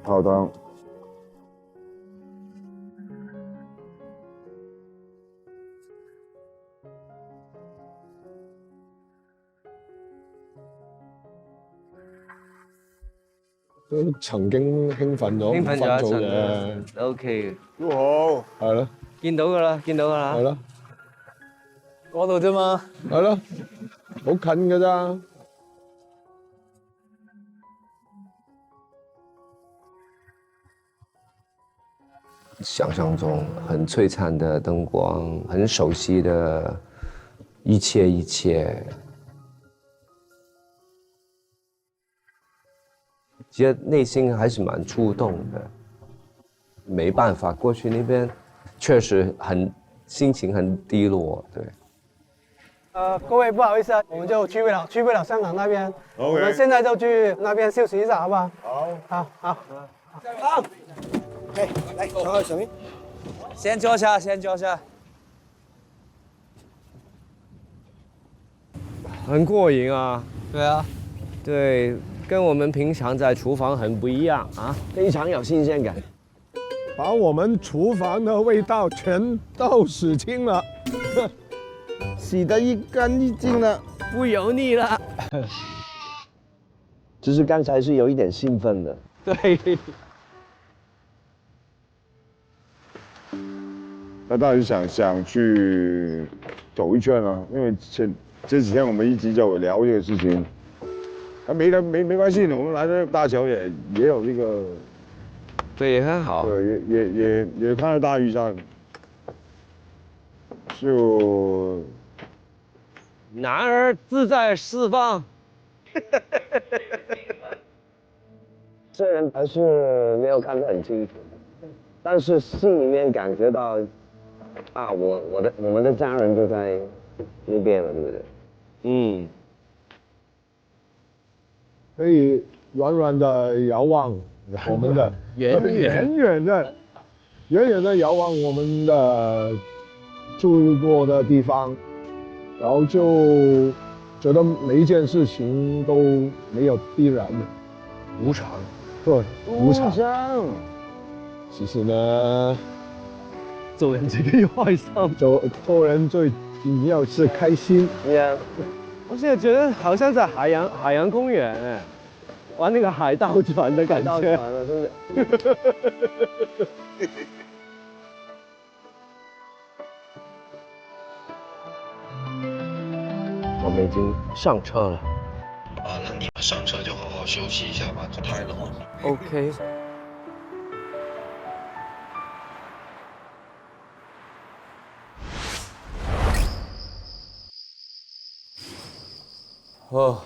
泡湯。都曾經興奮咗興奮咗一陣嘅 ，OK 嘅，都好，係咯，見到㗎啦，見到㗎啦，係咯，嗰度啫嘛，係咯，好近㗎咋。想象中很璀璨的燈光，很熟悉的一切。其實內心還是蠻觸動的，沒辦法過去那邊，確實心情很低落，對。各位不好意思啊，我們就去不了香港那邊，我們現在就去那邊休息一下，好不好？好。好。來，坐到上面。先坐下。很過癮啊！對啊，對，跟我們平常在廚房很不一樣啊，非常有新鮮感。把我們廚房的味道全都洗清了，洗得一乾二淨了，不油膩了。只是剛才是有一點興奮的。對。那當然想去走一圈啊，因為這幾天我們一直就聊這個事情，沒關係的，我們來到大橋也有這個，對，也很好，對，也看到大嶼山，就男兒自在四方。雖然還是沒有看得很清楚，但是心裏面感覺到，啊，我們的家人就在那邊了，對不對？可以軟軟的遙望我们的远远的遥望我们的住过的地方，然后就觉得每一件事情都没有必然的，无常，对，无常。其实呢，做人最緊要開心，做人最緊要是開心。我现在觉得好像在海洋公园哎，玩那个海盗船的感觉。海盗船了，真的。我们已经上车了。那你们上车就好好休息一下吧，这太冷了。OK。哦，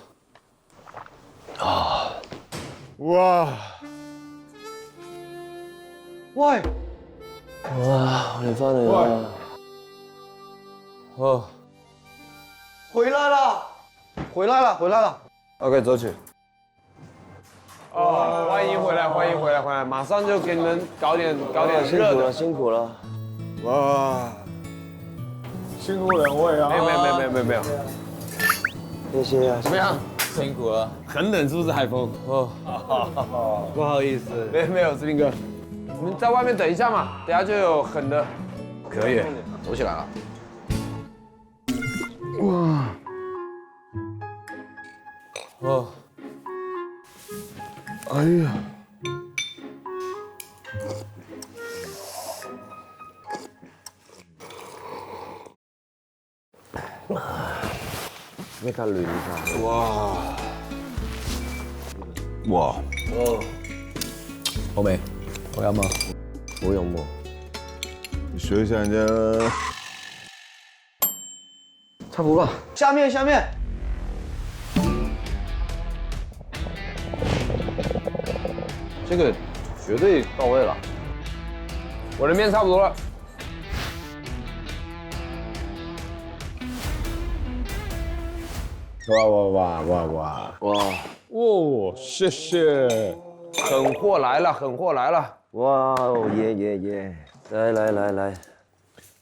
哇！喂！哇，你翻嚟啦！哦，回来了。OK， 走起。哦，欢迎回来，马上就给你们搞点热的。辛苦了。哇！辛苦两位啊！没有。谢谢啊！怎么样？辛苦了。很冷是不是海风？哦，不好意思。没有，志斌哥，你们在外面等一下嘛，等下就有狠的。可以，走起来了。哇！哦。哎呀！咩架亂晒？哇！哇！哦，好味，好飲啊！好飲喎。你學一下人家。差不多了。下面。这个绝对到位了。我的面差不多了。哇！哦，谢谢。狠货来了！哇哦耶！來，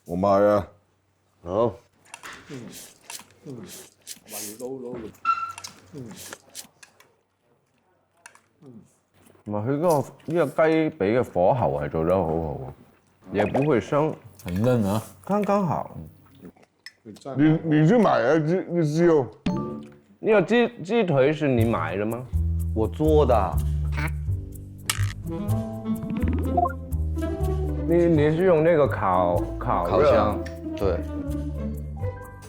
我買啊！好。唔係佢呢個雞髀嘅火候係做得好好，也不會生，很嫩啊，剛剛好。你去買啊，這雞肉。那個雞腿是你買的嗎？我做的。你是用那個烤箱？對。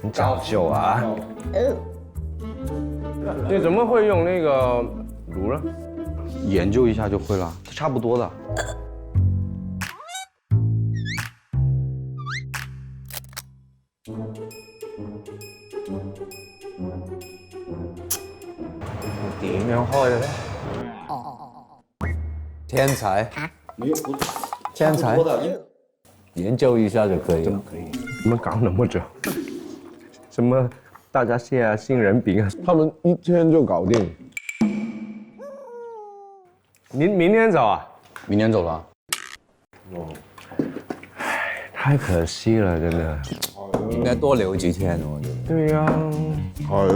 很講究啊。你怎麼會用那個爐呢？研究一下就會了，差不多的。點樣開嘅咧？天才，天才，研究一下就可以了。你們搞那麼久，什麼大閘蟹啊、杏仁餅啊，他們一天就搞定。您明天走啊？明年走了。哦，太可惜了，真的。应该多留几天，我觉得。對呀。係啊。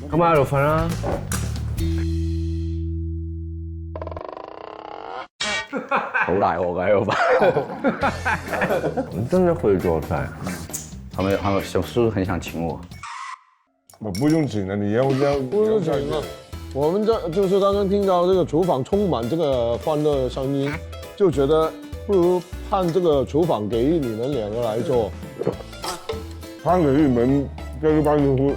咁喺度瞓啦。好大鑊㗎喺度瞓。你真的會做菜？他們是不是很想請我？我不用請了，你要不用請了。我們就是剛剛聽到這個廚房充滿這個歡樂的聲音，就覺得不如判這個廚房給你們兩個來做。判給你們這個班主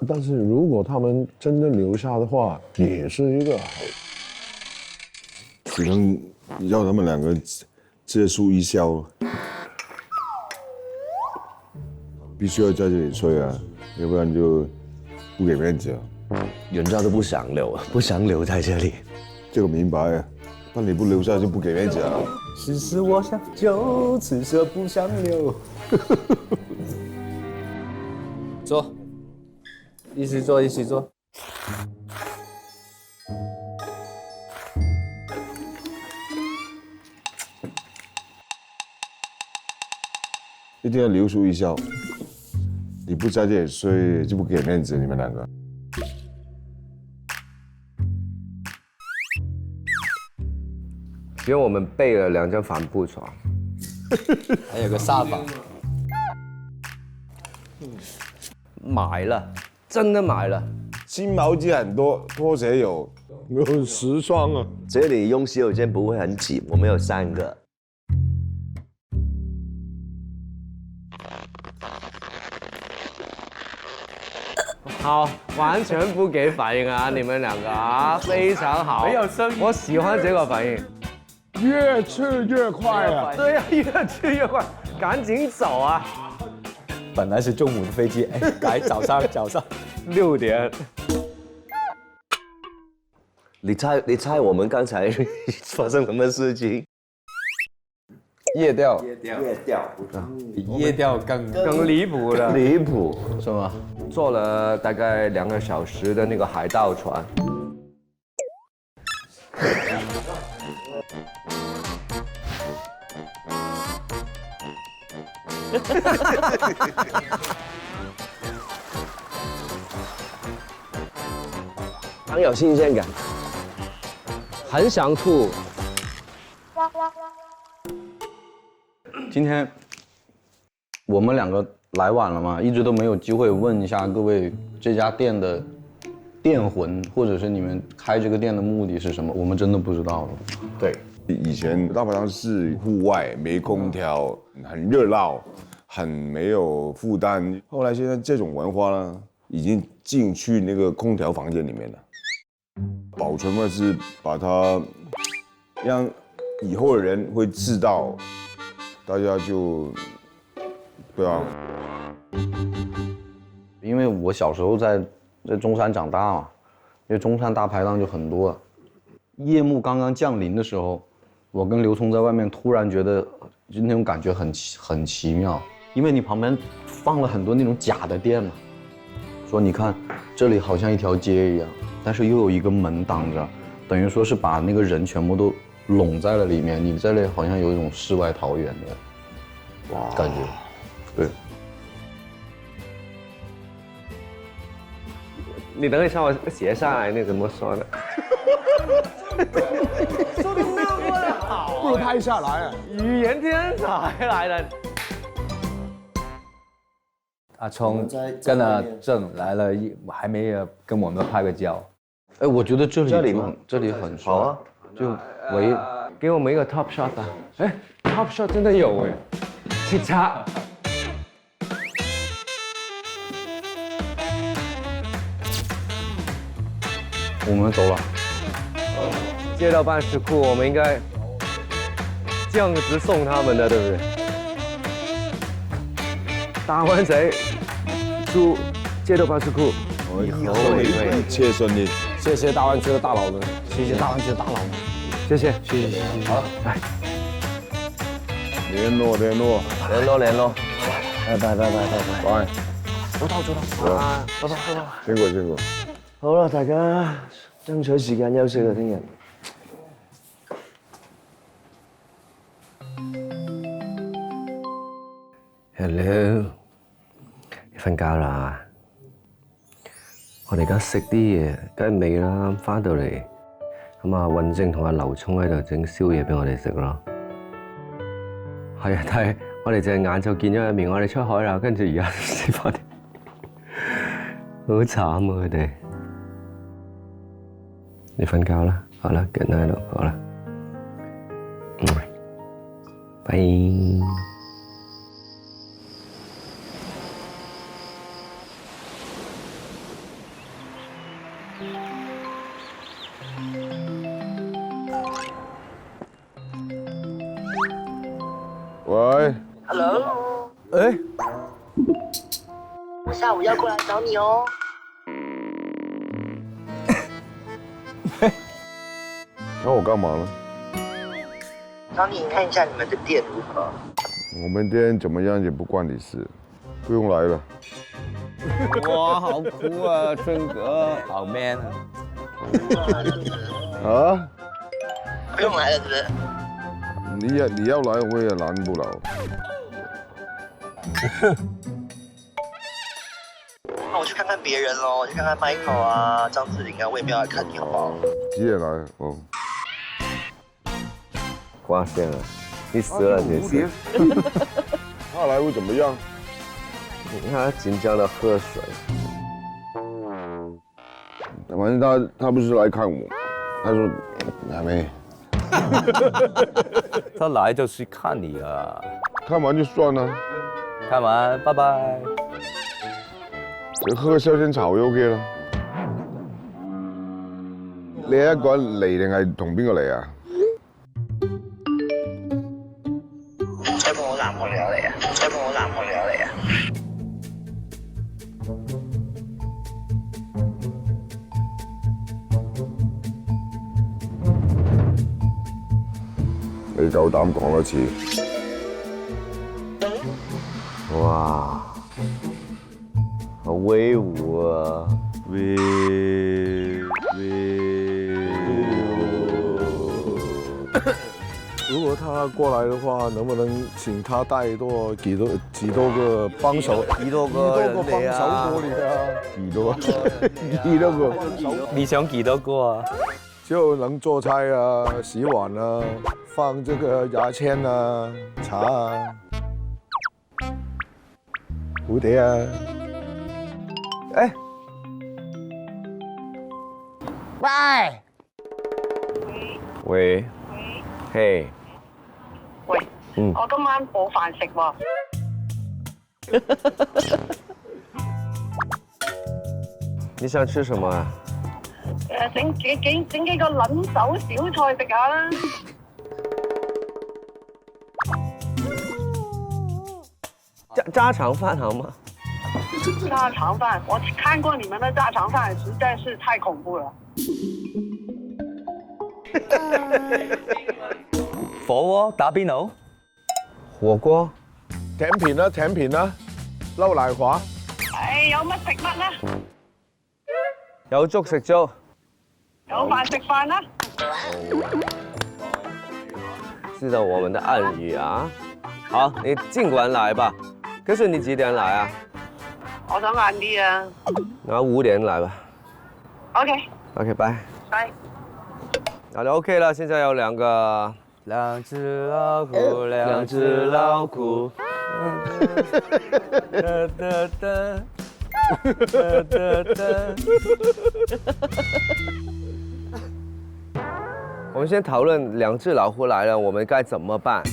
但是如果他們真的留下的話，也是一個好。只能要他們兩個結束一宵。必須要在這裡睡啊，要不然就不給面子啊。人家都不想留在這裡。這個明白啊，但你不留下就不給面子啊。其實我想就只是不想留。坐。一起做，一起做。一定要留出一笑。你不在这里睡就不给面子，你们两个。因为我们备了2张帆布床，还有个沙发。买了，真的买了。新毛巾很多，拖鞋有10双啊。这里用洗手间不会很挤，我们有3个。好，完全不给反应啊！你们2个啊，非常好，没有声音，我喜欢这个反应。越吃越快啊！对呀，越吃越快，赶紧走啊！本来是中午的飞机，哎，改早上6点。你猜我们刚才发生什么事情？夜钓，比夜钓更离谱了，离谱是吗？坐了大概2个小时的那个海盗船。很有新鲜感，很想吐。今天我们2个来晚了嘛，一直都没有机会问一下各位这家店的店魂，或者是你们开这个店的目的是什么，我们真的不知道了。对，以前大排档是户外，没空调，很热闹，很没有负担。后来现在这种文化呢，已经进去那个空调房间里面了。保存方式把它让以后的人会知道，大家就对啊。因为我小时候在中山长大嘛，因为中山大排档就很多。夜幕刚刚降临的时候，我跟刘聪在外面突然觉得，就那种感觉很奇妙，因为你旁边放了很多那种假的店嘛，说你看这里好像一条街一样，但是又有一个门挡着，等于说是把那个人全部都拢在了里面，你在这里好像有一种世外桃源的感觉，对。你等一下，我写下来，你怎么说的？说的那么的好，不如拍下来啊！语言天才来了。阿聪跟了郑来了，还没有跟我们拍个照。哎，我觉得这里很好啊，就给我们一个 top shot 吧。哎 ，top shot 真的有哎，去擦。我们走了。街道办事库，我们应该这样子送他们的，对不对？大湾仔驻街道办事库，以后一切顺利。谢谢大湾区的大佬们，谢谢大湾区的大佬们，谢谢。好，来，联络。拜。早到。辛苦。好啦，大家爭取時間休息啦，聽日。Hello， 你瞓覺啦？我哋而家食啲嘢，梗係未啦。翻到嚟，咁啊，運正同阿劉聰喺度整宵夜俾我哋食咯。係啊，但係我哋淨係晏晝見咗一面，我哋出海啦，跟住而家先翻嚟，好慘啊佢哋。你瞓覺啦，好啦，good night咯，好啦，拜。喂 Hello， 哎，我下午要过来找你哦。找我干嘛呢？找你看一下你们的店如何。我们店怎么样也不关你事，不用来了。哇，好酷啊，春哥，好 man 啊！啊？不用来了，是不是？你要来，我也拦不了。那我去看看别人喽，我去看看 Michael 啊、张智霖啊，我也没有来看你，好不好？几点来？哦。挂线了，你死了这次。他来会怎么样？你看他紧张的喝水。反正他不是来看我，他说还没。他来就是看你啊。看完就算了。看完，拜拜。就喝個燒仙草就 OK 啦。你一個人嚟定係同邊個嚟啊？再同我男朋友嚟啊！再同我男朋友嚟啊！你夠膽講多次？哇！好威武啊！威如果他过来的话，能不能请他带几多个帮手？几多个帮手过嚟啊？幾多個？你想幾多個啊？就能做菜啊、洗碗啊、放这个牙签啊、茶啊、蝴蝶啊。哎，喂，喂，嘿，喂，我今晚冇飯食喎。你想吃什麼啊？整幾個撚手小菜食下啦。家常飯好嗎？家常飯，我看過你們的家常飯，實在是太恐怖了。火鍋打邊爐，火鍋，甜品啦，甜品啦，撈奶華。有乜食乜啦？有粥食粥，有飯食飯啦。知道我們的暗語啊。好，你盡管來吧。可是你幾點來啊？我想晏啲啊。那5點來吧。OK，拜。拜。好的 ，OK 了。現在有兩隻老虎，兩隻老虎。我們先討論兩隻老虎來了，我們該怎麼辦？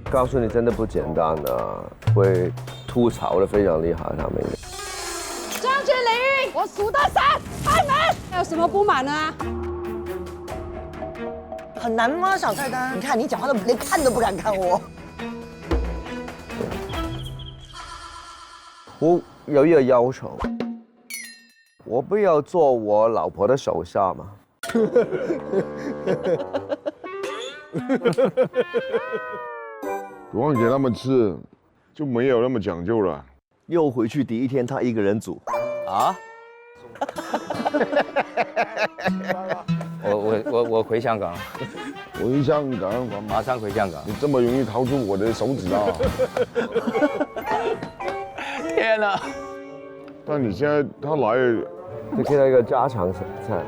告訴你，真的不簡單的，會吐槽的非常厲害，他們。張志霖，我數到3，開門。有什麼不滿啊？很難嗎？小菜單，你看你講話都連看都不敢看我。我有一個要求，我不要做我老婆的手下嘛。我给他们吃，就没有那么讲究了。又回去第一天，他一个人煮。啊？我回香港。回香港，马上回香港。你这么容易逃出我的手指啊！天哪！但你现在他来了，就给他一个家常菜。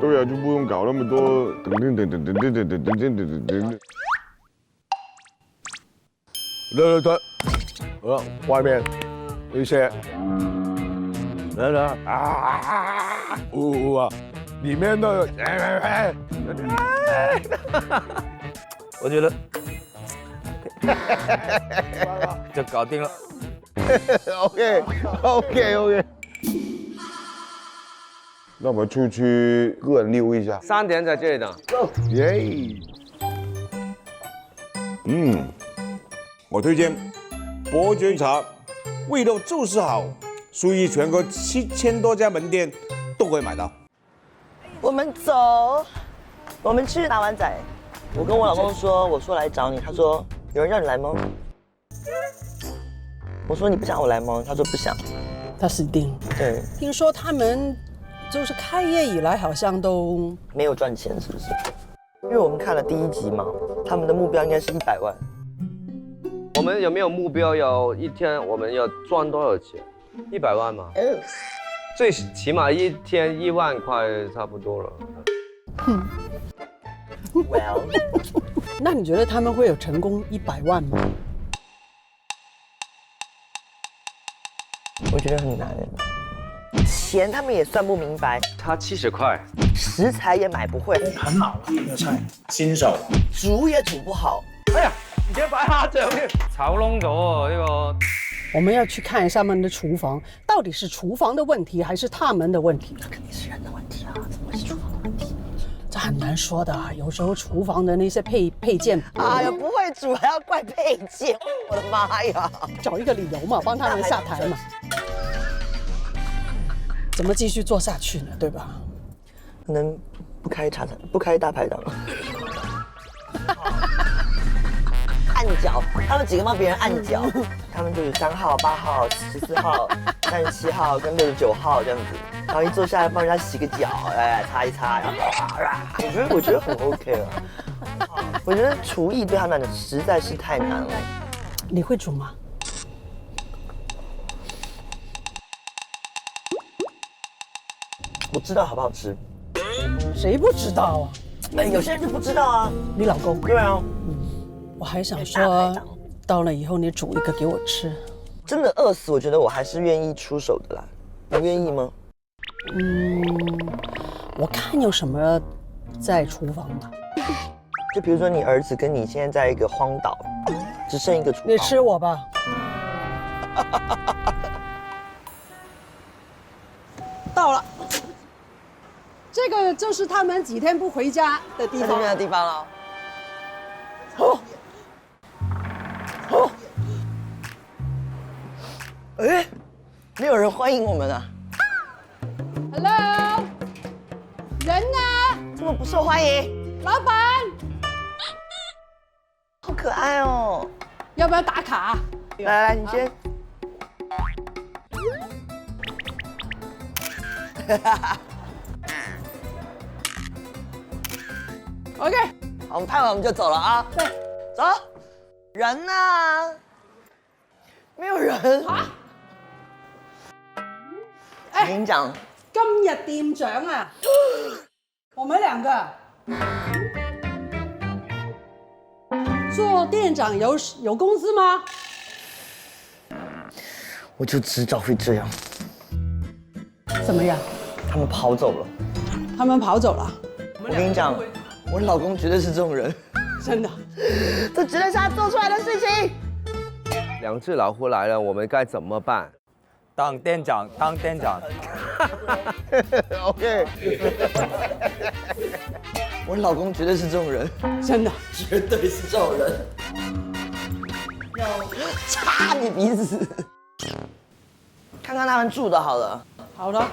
对啊，就不用搞那么多等。对，外面有一些，里面的，我觉得就搞定了。OK。那我们出去个人溜一下。3點在這裡等。耶。我推荐伯爵茶，味道就是好，所以全国7000多家门店都可以买到。我们走，我们去打湾仔。我跟我老公说，我说来找你，他说有人让你来吗？我说你不想我来吗？他说不想。他死定了。对，听说他们就是开业以来好像都没有赚钱，是不是？因为我们看了第1集嘛，他们的目标应该是100万。我们有没有目标？有一天我们要赚多少钱？100万吗？最起码一天1万块差不多了。Well， 那你觉得他们会有成功100万吗？我觉得很难。钱他们也算不明白，差70块，食材也买不会，很老了这个菜，新手，煮也煮不好。哎呀，你今天摆下这炒燶咗呢個。我们要去看一下他们的厨房，到底是厨房的问题还是他们的问题？那肯定是人的问题啊，怎么会是厨房的问题？这很难说的啊，有时候厨房的那些配件，哎呀，不会煮还要怪配件，我的妈呀！找一个理由嘛，帮他们下台嘛。怎么继续做下去呢？对吧？可能不开大排档。按脚，他们几个帮别人按脚，他们就是3号、8号、14号、37号跟69号这样子，然后一坐下来帮人家洗个脚，擦一擦，然后我觉得很 OK 了。我觉得厨艺对他们来讲实在是太难了。你会煮吗？我知道好不好吃，谁不知道啊？有些人就不知道啊。你老公？对啊。我还想说，到了以后你煮一个给我吃。真的饿死，我觉得我还是愿意出手的啦。你愿意吗？我看有什么在厨房吧。就比如说你儿子跟你现在在一个荒岛，只剩一个厨房。你吃我吧。到了，这个就是他们几天不回家的地方。在这边的地方了。哎，没有人欢迎我们啊 ！Hello， 人呢？这么不受欢迎？老板，好可爱哦！要不要打卡？来，你先。OK， 好，我们拍完我们就走了啊。对，走。人呢？没有人啊！我跟你讲，今日店长啊，我们2个做店长有工资吗？我就知道会这样。怎么样？他们跑走了。他们跑走了。我跟你讲，我老公绝对是这种人。真的，这绝对是他做出来的事情。2只老虎来了，我们该怎么办？当店长。OK。我老公绝对是这种人，真的，绝对是这种人。要插你鼻子，看看他们住的好了。好的。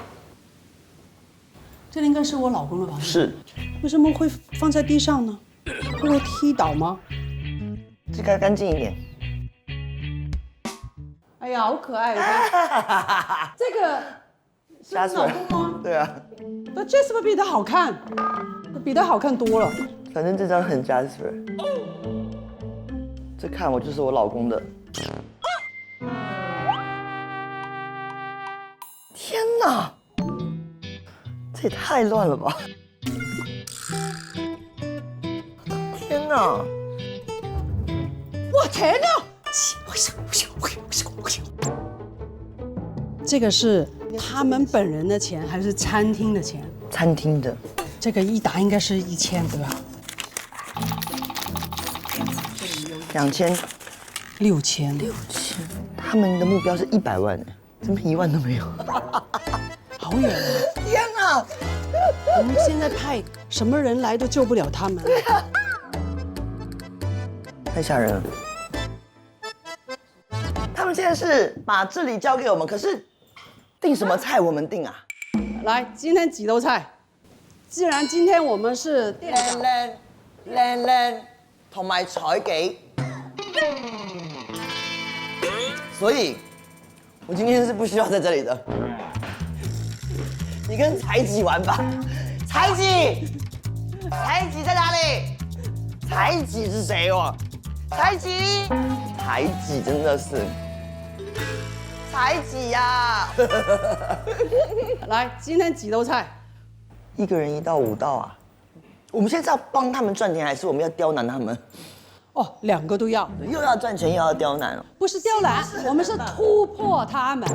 这应该是我老公的房子。是。为什么会放在地上呢？会被踢倒吗？这该干净一点。哎呀，好可爱！这个是你老公吗？对啊。那 Jasper 比他好看，比他好看多了。反正这张很 Jasper。这看我就是我老公的。天哪！这也太乱了吧！天哪！我天哪！这个是他们本人的钱还是餐厅的钱？餐厅的。这个一打应该是1000，对吧？2000。6000。他们的目标是100万，怎么1万都没有？好远啊！天哪！我们现在派什么人来都救不了他们。对啊。太吓人了。他们现在是把这里交给我们，可是订什么菜我们订啊？来，今天几道菜？既然今天我们是店长，靚同埋彩記，所以我今天是不需要在这里的。你跟财吉玩吧，财吉在哪里？财吉是谁哦？财吉真的是财吉呀！来，今天几道菜？一个人1到5道啊。我们现在是要帮他们赚钱，还是我们要刁难他们？哦，2个都要，又要赚钱又要刁难哦。不是刁难，我们是突破他们。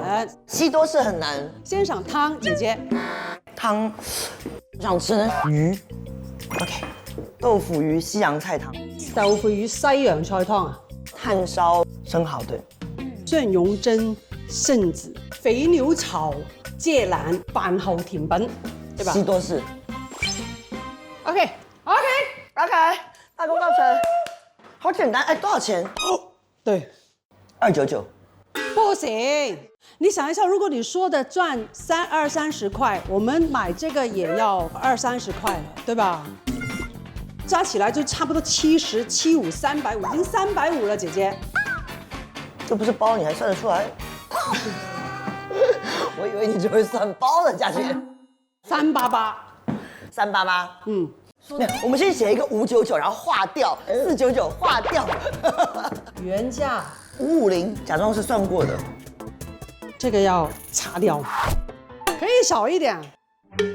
西多士很难。先上汤，姐姐。汤，我想吃鱼。OK， 豆腐鱼西洋菜汤。豆腐鱼西洋菜汤啊。炭烧生蚝对。蒜蓉蒸柿子，肥牛炒芥兰饭后甜品，对吧？西多士。OK， 大功告成。好简单，哎，多少钱？对，299。不行，你想一下，如果你说的赚20-30块，我们买这个也要20-30块了，对吧？加起来就差不多70、75、350，已经350了，姐姐。这不是包，你还算得出来？我以为你只会算包的价钱。388。388。嗯。我们先写一个599，然后划掉499，划掉。原价550，假装是算过的。这个要擦掉，可以少一点。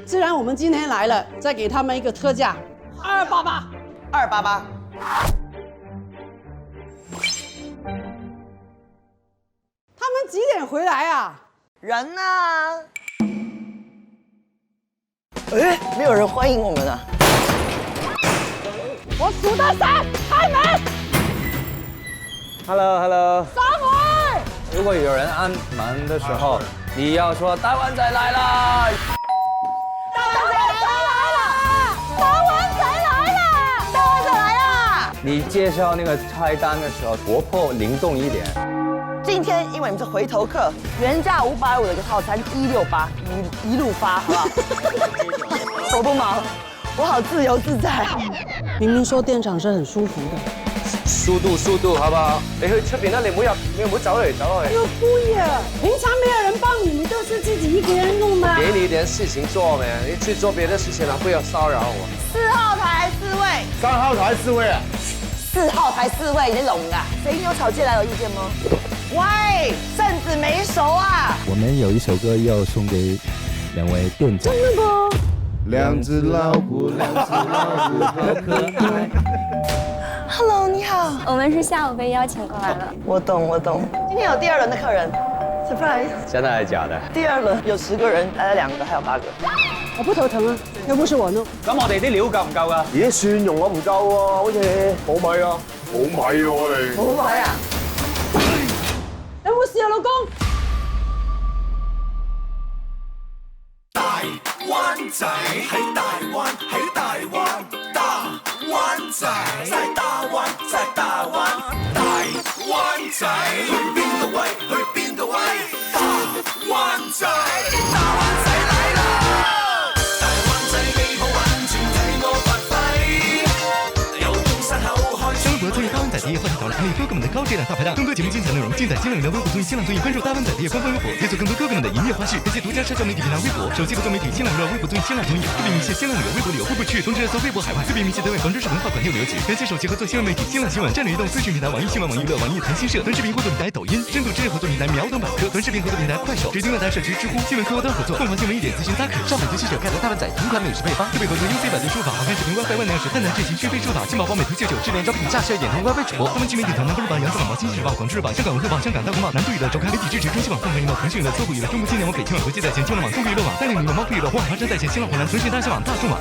既然我们今天来了，再给他们一个特价，288。288。他们几点回来啊？人呢？哎，没有人欢迎我们啊！我数到3，开门。Hello。三位。如果有人按门的时候，你要说大湾仔来啦！大湾仔来了！大湾仔来了！大湾仔来了！你介绍那个菜单的时候，活泼灵动一点。今天因为你们是回头客，原价550的一个套餐168，一路发，好不好？我不忙，我好自由自在。明明说店长是很舒服的。速度，好不好？你去出邊啦，你唔好走嚟走去。又故意啊！平常没有人帮你，你都是自己一个人弄吗？给你一点事情做呗，你去做别的事情了，不要骚扰我。4号台4位，3号台4位啊，4号台4位，你聋啊？谁有吵借来有意见吗？喂，圣子没熟啊！我们有一首歌要送给2位店长。真的不？2只老虎，好可爱。Hello， 你好，我们是下午被邀请过来的。我懂。今天有第2轮的客人 ，surprise。真的还是假的？第2轮有10个人，来了2个，还有8个。我不頭疼啊，又不是我弄。咁我哋啲料夠唔夠啊？咦，蒜蓉我唔夠喎，好似冇米啊，冇米喎我哋。冇米啊？有冇事啊，老公？大灣仔喺大灣，喺大灣，大灣仔在大灣，在大灣，大灣仔去邊度威？去邊度威？大灣仔，大灣仔嚟啦！大灣仔你好玩，全睇我發揮，有東山口開。生活最大灣仔的夜歡迎到來，每哥哥們的高質量大排檔，更多節目精彩內容盡在新浪微博微博綜藝新浪綜藝，關注大灣仔的夜官方微博，解鎖更多哥哥們的營業花絮。感謝獨家社交媒體平台微博，手機合作媒體新浪熱微博綜藝新浪綜藝，特別鳴謝新浪旅遊微博旅遊匯不去，同時熱搜微博海外，特別鳴謝單位廣州市文化館郵旅局，感謝手機合作新聞媒體新浪新聞，戰略移動資訊平台網易新聞、網易娛樂、網易談新社，短視頻互動平台抖音，深度知識合作平台秒懂百科，短視頻合作平台快手，指定樂台社區知乎，新聞客戶端合作，鳳凰新聞一點諮詢 Zaker， 上本最新手開的大灣仔同款美食配方，特別合作UC百度書法，好看視頻 WiFi 萬能匙，淡淡劇情，訊飛書法，金寶寶美圖秀秀，智聯招聘下12點同 WiFi 直播，他們新媒體團南方日報、揚子晚報、經濟日報、廣州日報、香港文匯報、香港大公報、南都娛樂周刊媒體支持，中新網、鳳凰娛樂、騰訊娛樂、搜狐娛樂、中國青年網、北青網、國際在線、新浪網、中國娛樂網、360貓科娛樂、華華山在線、新浪湖南、騰訊大象網、大眾網。